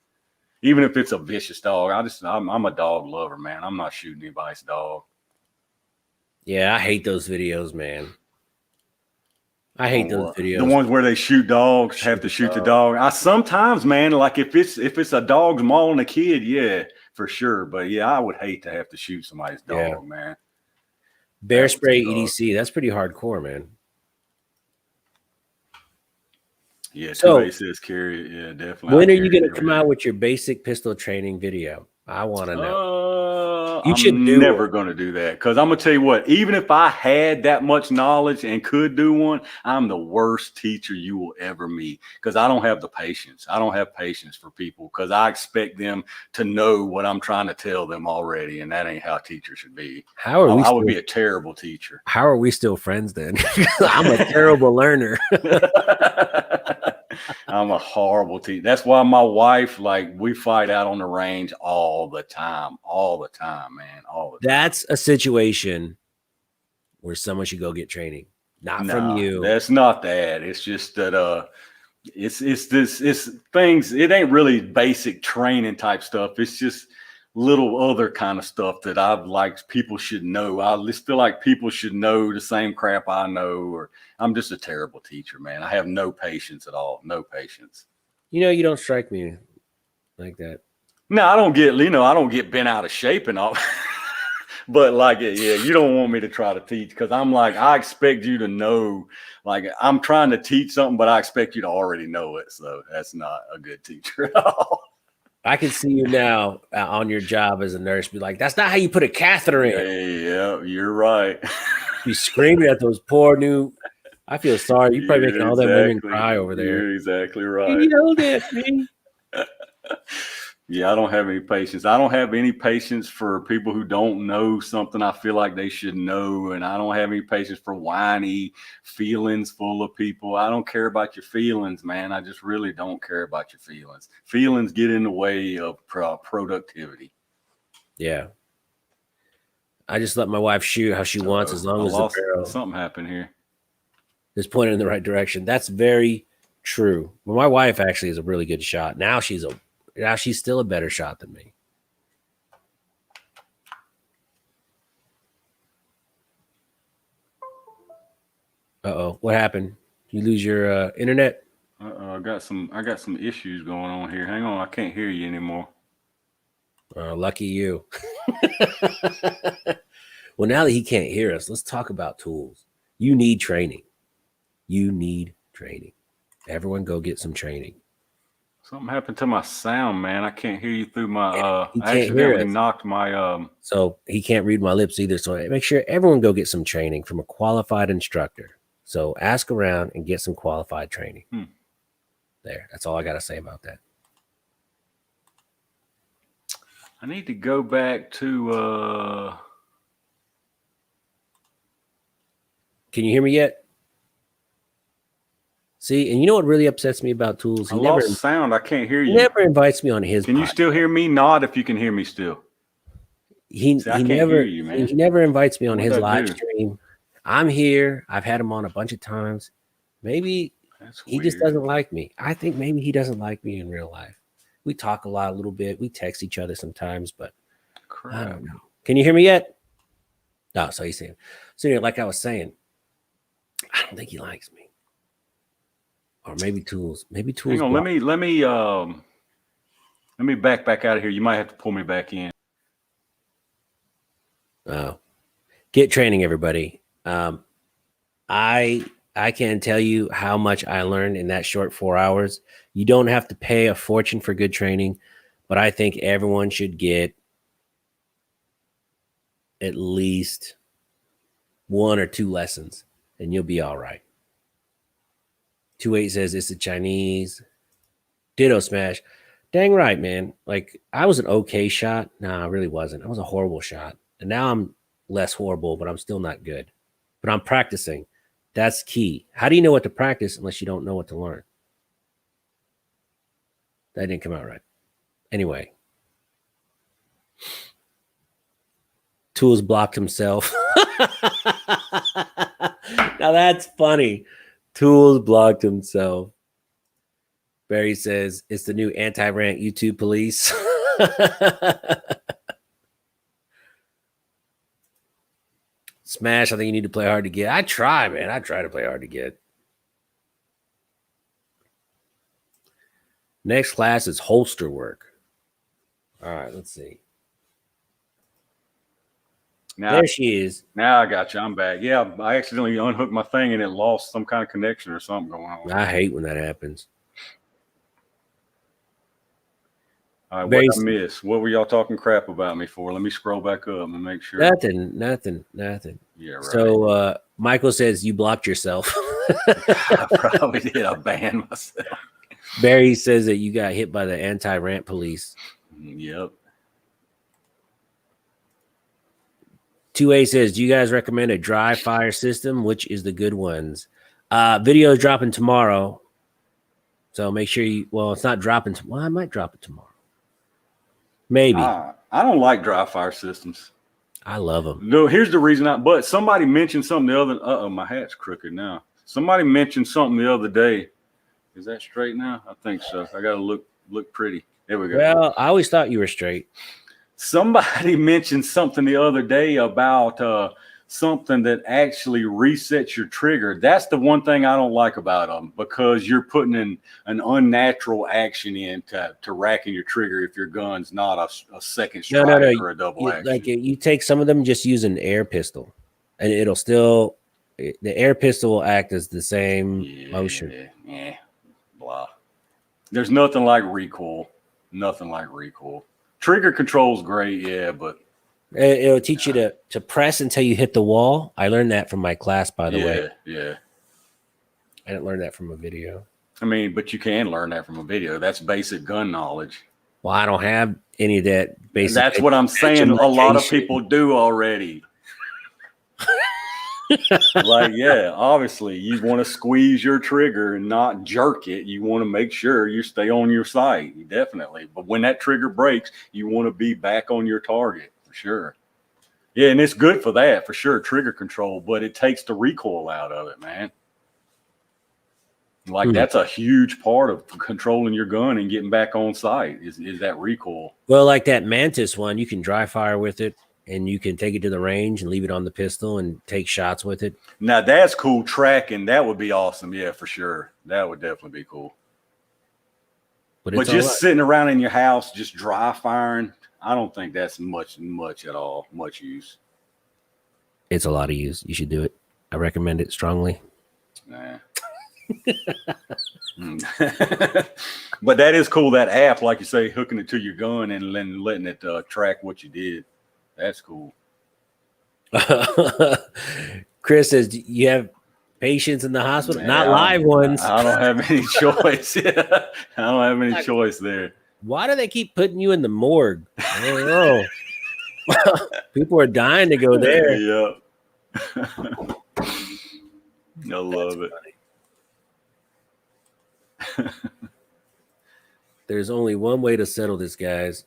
Even if it's a vicious dog, I'm a dog lover, man. I'm not shooting anybody's dog. Yeah, I hate those videos, man. I hate those The videos. ones where they shoot dogs, have to shoot the dog. I sometimes, man, like if it's a dog's mauling a kid, yeah, for sure. But yeah, I would hate to have to shoot somebody's dog, man. Bear spray EDC, that's pretty hardcore, man. Yeah, 2A says carry it. Yeah, definitely. When are you going to come out with your basic pistol training video? I want to know. I'm never going to do that because I'm going to tell you what, even if I had that much knowledge and could do one, I'm the worst teacher you will ever meet because I don't have the patience. I don't have patience for people because I expect them to know what I'm trying to tell them already, and that ain't how teachers should be. I would be a terrible teacher. How are we still friends then? I'm a terrible learner. I'm a horrible teacher. That's why my wife, like, we fight out on the range all the time, man, all the time. That's a situation where someone should go get training, not from you. That's not that. It's just that it's things. It ain't really basic training type stuff. It's just little other kind of stuff that I've like people should know. I just feel like people should know the same crap I know, or I'm just a terrible teacher, man. I have no patience at all. No patience. You know, you don't strike me like that. No, I don't get bent out of shape and all. But like, yeah, you don't want me to try to teach because I'm like, I expect you to know, like I'm trying to teach something, but I expect you to already know it. So that's not a good teacher at all. I can see you now on your job as a nurse be like, that's not how you put a catheter in. Yeah, you're right. Be screaming at those poor new. I feel sorry. You're probably making all them women cry over there. You're exactly right. You yelled at me. Yeah, I don't have any patience. I don't have any patience for people who don't know something I feel like they should know. And I don't have any patience for whiny feelings full of people. I don't care about your feelings, man. I just really don't care about your feelings. Feelings get in the way of productivity. Yeah. I just let my wife shoot how she wants as long as the barrel. Something happened here. Is pointed in the right direction. That's very true. Well, my wife actually is a really good shot. Now she's still a better shot than me. Uh-oh. What happened? You lose your internet? I got some issues going on here. Hang on, I can't hear you anymore. Lucky you. Well, now that he can't hear us, let's talk about tools. You need training. Everyone go get some training. Something happened to my sound, man. I can't hear you through my I accidentally knocked my So he can't read my lips either. So make sure everyone go get some training from a qualified instructor. So ask around and get some qualified training. There. That's all I got to say about that. I need to go back to Can you hear me yet? See, and you know what really upsets me about tools? I lost sound. I can't hear you. He never invites me on his. Can you still hear me? Nod if you can hear me still. He never invites me on his live stream. I'm here. I've had him on a bunch of times. Maybe he just doesn't like me. I think maybe he doesn't like me in real life. We talk a little bit. We text each other sometimes, but I don't know. Can you hear me yet? No, so he's saying. So like I was saying, I don't think he likes me. Or maybe tools. Hang on, let me back out of here. You might have to pull me back in. Oh, get training, everybody. I can't tell you how much I learned in that short 4 hours. You don't have to pay a fortune for good training, but I think everyone should get at least 1 or 2 lessons, and you'll be all right. 28 says it's the Chinese. Ditto smash. Dang right, man. Like, I was an okay shot. No, I really wasn't. I was a horrible shot. And now I'm less horrible, but I'm still not good. But I'm practicing. That's key. How do you know what to practice unless you don't know what to learn? That didn't come out right. Anyway, Tools blocked himself. Now that's funny. Tools blocked himself. Barry says it's the new anti-rant YouTube police. Smash, I think you need to play hard to get. I try, man. I try to play hard to get. Next class is holster work. All right, let's see. Now, there she is. Now I got you. I'm back. Yeah, I accidentally unhooked my thing and it lost some kind of connection or something going on. I hate when that happens. All right, what I missed? What were y'all talking crap about me for? Let me scroll back up and make sure. Nothing. Yeah, right. So Michael says you blocked yourself. I probably did. I banned myself. Barry says that you got hit by the anti-rant police. Yep. 2A says, do you guys recommend a dry fire system? Which is the good ones? Video is dropping tomorrow. So make sure you, well, it's not dropping. Well, I might drop it tomorrow. Maybe. I don't like dry fire systems. I love them. No, here's the reason. But somebody mentioned something the other. My hat's crooked now. Somebody mentioned something the other day. Is that straight now? I think so. I got to look pretty. There we go. Well, I always thought you were straight. Somebody mentioned something the other day about something that actually resets your trigger. That's the one thing I don't like about them, because you're putting in an unnatural action in to racking your trigger if your gun's not a second strike or a double action. Like you take some of them, just use an air pistol, and it'll still, the air pistol will act as the same motion. Yeah, blah. There's nothing like recoil. Nothing like recoil. Trigger control's great, yeah, but it'll teach you to press until you hit the wall. I learned that from my class, by the way. Yeah. I didn't learn that from a video. I mean, but you can learn that from a video. That's basic gun knowledge. Well, I don't have any of that basic. That's what I'm saying. A lot of people do already. Like, yeah, obviously you want to squeeze your trigger and not jerk it. You want to make sure you stay on your sight, definitely. But when that trigger breaks, you want to be back on your target for sure. Yeah, and it's good for that for sure, trigger control. But it takes the recoil out of it, man. Like that's a huge part of controlling your gun and getting back on sight is that recoil. Well, like that Mantis one, you can dry fire with it. And you can take it to the range and leave it on the pistol and take shots with it. Now that's cool tracking. That would be awesome. Yeah, for sure. That would definitely be cool. But just sitting around in your house, just dry firing, I don't think that's much at all. Much use. It's a lot of use. You should do it. I recommend it strongly. Nah. But that is cool. That app, like you say, hooking it to your gun and then letting it track what you did. That's cool. Chris says, do you have patients in the hospital? Man, not live ones. I don't have any choice. I don't have any choice there. Why do they keep putting you in the morgue? I don't know. People are dying to go there. Yeah. I love it. There's only one way to settle this, guys.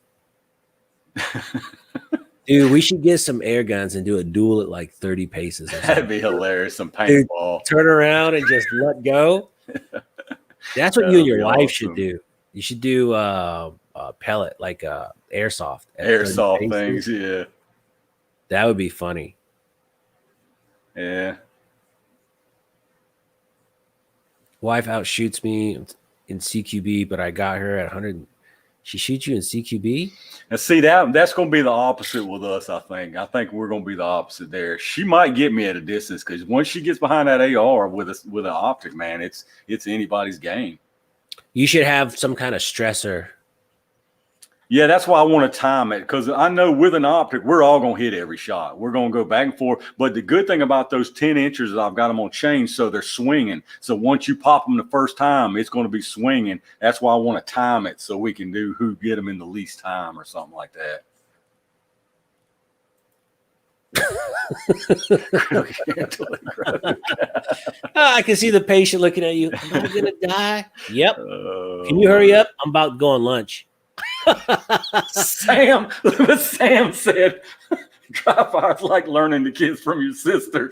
Dude, we should get some air guns and do a duel at like 30 paces. That'd be hilarious. Some paintball. Dude, turn around and just let go. That's what you and your wife should do. You should do pellet, like airsoft. Airsoft things, yeah. That would be funny. Yeah. Wife outshoots me in CQB, but I got her at 100. She shoots you in CQB? And see, that's going to be the opposite with us, I think. I think we're going to be the opposite there. She might get me at a distance because once she gets behind that AR with an optic, man, it's anybody's game. You should have some kind of stressor. Yeah, that's why I want to time it, because I know with an optic, we're all going to hit every shot. We're going to go back and forth. But the good thing about those 10 inches is I've got them on chain, so they're swinging. So once you pop them the first time, it's going to be swinging. That's why I want to time it so we can do who get them in the least time or something like that. Until they grow. I can see the patient looking at you. Am I gonna die? Yep. Oh, Can you hurry up? I'm about to go on lunch. Sam, what Sam said, dry fire's like learning the kids from your sister.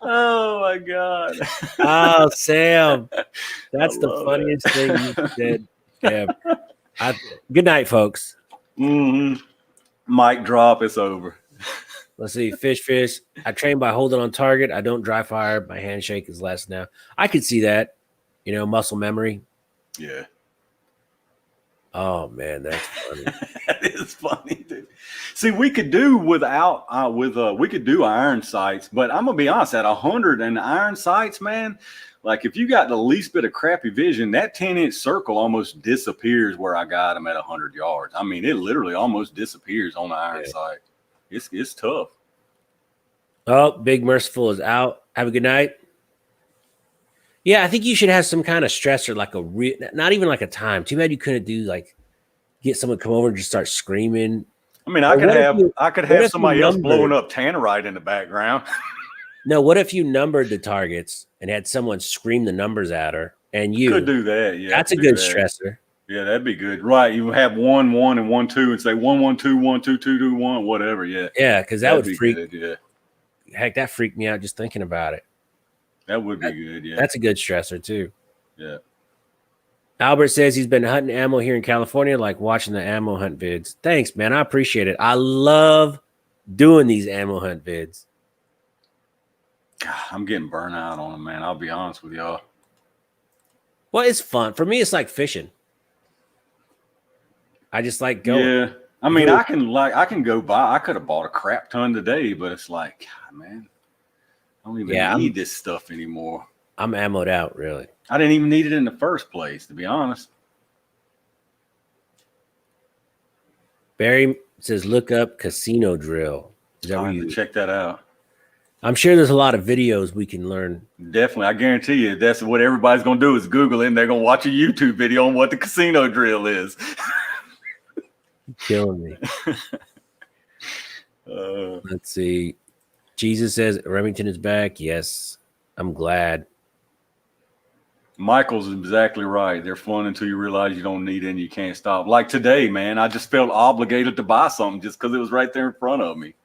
Oh my God. Oh, Sam. That's I the love funniest it. thing you said ever. Good night, folks. Mm-hmm. Mic drop, it's over. Let's see. Fish. I train by holding on target. I don't dry fire. My handshake is less now. I could see that. Muscle memory. Yeah. Oh man, that's funny. That is funny, dude. See, we could do without we could do iron sights, but I'm gonna be honest, at 100 and iron sights, man, like if you got the least bit of crappy vision, that 10-inch circle almost disappears where I got them at 100 yards. I mean, it literally almost disappears on the iron sight. It's tough. Oh, Big Merciful is out. Have a good night. Yeah, I think you should have some kind of stressor, like not even like a time. Too bad you couldn't do like get someone to come over and just start screaming. I mean, Or what I could what have if you somebody else blowing numbered? up tannerite in the background. No, what if you numbered the targets and had someone scream the numbers at her and you? Could do that. Yeah, That's a good stressor. Yeah, that'd be good. Right. You have 1, 1, and 1, 2 and say 1, 1, 2, 1, 2, 2, 2, 1, whatever. Yeah. Yeah, because that That'd would be freak. good. Yeah. Heck, that freaked me out just thinking about it. That would be good. Yeah. That's a good stressor too. Yeah. Albert says he's been hunting ammo here in California, like watching the ammo hunt vids. Thanks, man. I appreciate it. I love doing these ammo hunt vids. God, I'm getting burnt out on them, man. I'll be honest with y'all. Well, it's fun. For me, it's like fishing. I just like going. Yeah. I mean, I can go buy. I could have bought a crap ton today, but it's like, God, man, I don't even need this stuff anymore. I'm ammoed out, really. I didn't even need it in the first place, to be honest. Barry says, look up casino drill. Is that I'll where have to check that out. I'm sure there's a lot of videos we can learn. Definitely. I guarantee you that's what everybody's going to do is Google it and they're going to watch a YouTube video on what the casino drill is. You're killing me. Let's see. Jesus says Remington is back. Yes, I'm glad. Michael's exactly right. They're fun until you realize you don't need it and you can't stop. Like today, man, I just felt obligated to buy something just because it was right there in front of me.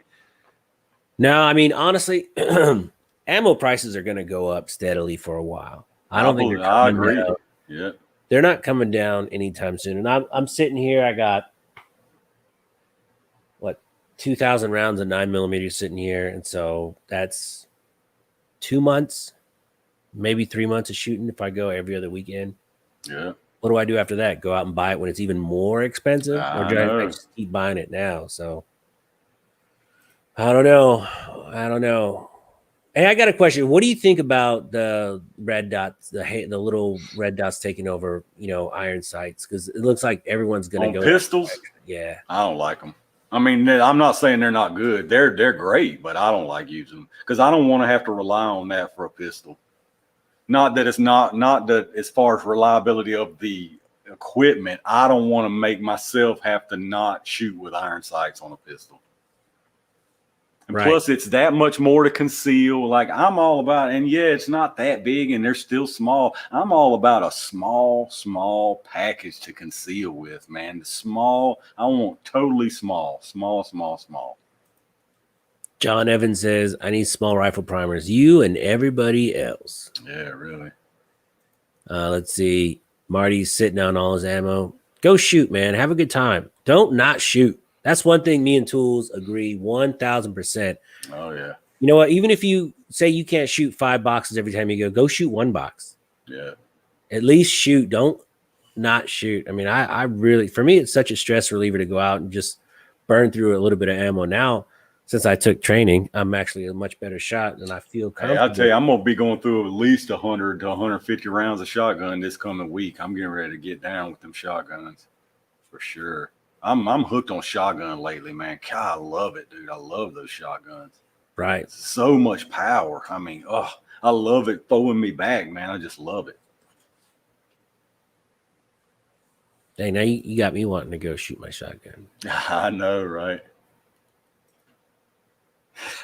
No, I mean, honestly, ammo prices are going to go up steadily for a while. I don't think they're coming I agree. down. Yeah. They're not coming down anytime soon. And I'm sitting here. I got, 2,000 rounds of 9mm sitting here. And so that's 2 months, maybe 3 months of shooting if I go every other weekend. Yeah. What do I do after that? Go out and buy it when it's even more expensive? Or do I just keep buying it now? So I don't know. Hey, I got a question. What do you think about the red dots, the little red dots taking over, iron sights? Because it looks like everyone's going to go pistols. Yeah, I don't like them. I mean, I'm not saying they're not good. They're great, but I don't like using them because I don't want to have to rely on that for a pistol. Not that it's not that as far as reliability of the equipment, I don't want to make myself have to not shoot with iron sights on a pistol. And plus, it's that much more to conceal. Like I'm all about, and yeah, it's not that big, and they're still small. I'm all about a small package to conceal with, man. The small, I want totally small. John Evans says, I need small rifle primers. You and everybody else. Yeah, really. Let's see. Marty's sitting on all his ammo. Go shoot, man. Have a good time. Don't not shoot. That's one thing me and Tools agree 1,000%. Oh, yeah. You know what? Even if you say you can't shoot 5 boxes every time you go shoot 1 box. Yeah. At least shoot. Don't not shoot. I mean, I really, for me, it's such a stress reliever to go out and just burn through a little bit of ammo. Now, since I took training, I'm actually a much better shot and I feel comfortable. Hey, I'll tell you, I'm going to be going through at least 100 to 150 rounds of shotgun this coming week. I'm getting ready to get down with them shotguns for sure. I'm hooked on shotgun lately, man. God, I love it, dude. I love those shotguns. Right. It's so much power. I mean, I love it throwing me back, man. I just love it. Dang, now you got me wanting to go shoot my shotgun. I know, right?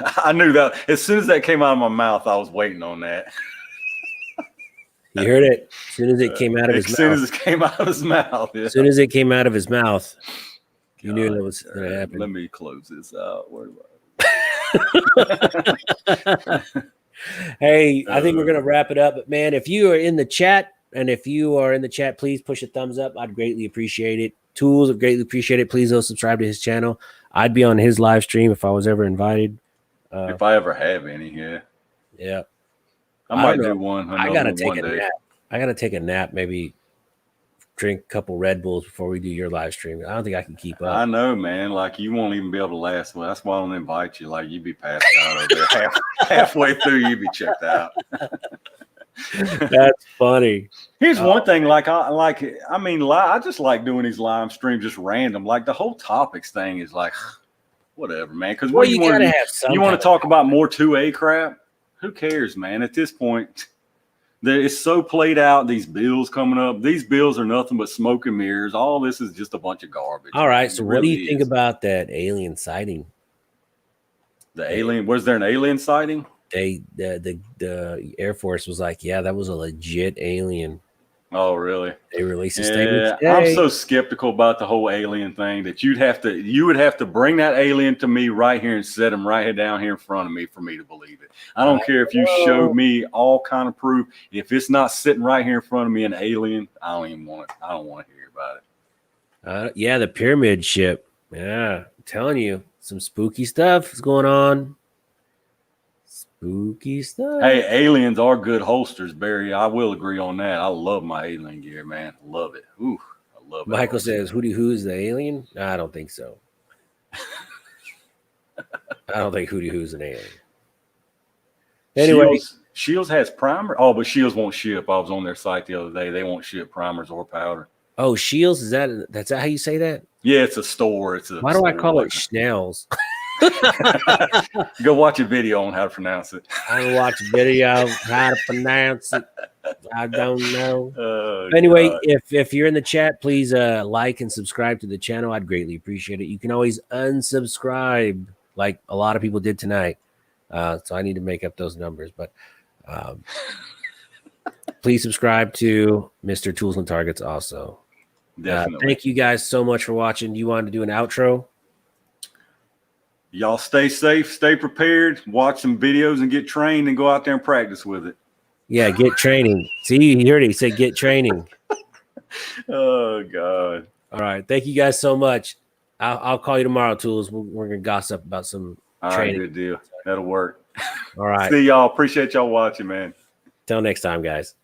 I knew that as soon as that came out of my mouth, I was waiting on that. You heard it as soon as it came out of his As soon mouth. as it came out of his mouth, yeah. As soon as it came out of his mouth, you knew God, that was going to happen. let me close this out. Where do Hey, I think we're going to wrap it up. But man, if you are in the chat, and if you are in the chat, please push a thumbs up. I'd greatly appreciate it. Tools, I'd greatly appreciate it. Please go subscribe to his channel. I'd be on his live stream if I was ever invited. if I ever have any, yeah. Yeah. I might do one. I got to one take a day. nap. I got to take a nap, maybe drink a couple Red Bulls before we do your live stream. I don't think I can keep up. I know, man. Like you won't even be able to last. Well, that's why I don't invite you. Like you'd be passed out over there. Halfway through, you'd be checked out. That's funny. Here's one thing. I just like doing these live streams just random. Like the whole topics thing is like, whatever, man. Because Well, you gotta have some. You want to talk about more 2A crap? Who cares, man? At this point, it's so played out. These bills coming up. These bills are nothing but smoke and mirrors. All this is just a bunch of garbage. All right. So, what do you think about that alien sighting? The alien? Was there an alien sighting? The Air Force was like, yeah, that was a legit alien. Oh, really? They released a statement. Yeah, I'm so skeptical about the whole alien thing that you would have to bring that alien to me right here and set him right down here in front of me for me to believe it. I don't care if you showed me all kind of proof. If it's not sitting right here in front of me, an alien, I don't even want it. I don't want to hear about it. Yeah, the pyramid ship. Yeah, I'm telling you, some spooky stuff is going on. Spooky stuff. Hey, aliens are good holsters, Barry. I will agree on that. I love my alien gear, man. Love it. Ooh, I love it. Michael says, Hootie is the alien? No, I don't think so. I don't think Hootie Hoo's an alien. Anyway. Shields has primer. Oh, but Shields won't ship. I was on their site the other day. They won't ship primers or powder. Oh, Shields? That's how you say that? Yeah, it's a store. Why do I call it Schnells? Go watch a video on how to pronounce it. I watch a video how to pronounce it. I don't know. Oh, anyway, God. if you're in the chat, please like and subscribe to the channel. I'd greatly appreciate it. You can always unsubscribe, like a lot of people did tonight. So I need to make up those numbers, but please subscribe to Mr. Tools and Targets also. Definitely. Thank you guys so much for watching. You wanted to do an outro? Y'all stay safe, stay prepared, watch some videos and get trained and go out there and practice with it. Yeah, get training. See, you heard it. He said get training. Oh, God. All right. Thank you guys so much. I'll call you tomorrow, Tools. We're going to gossip about some training. Good deal. That'll work. All right. See y'all. Appreciate y'all watching, man. Till next time, guys.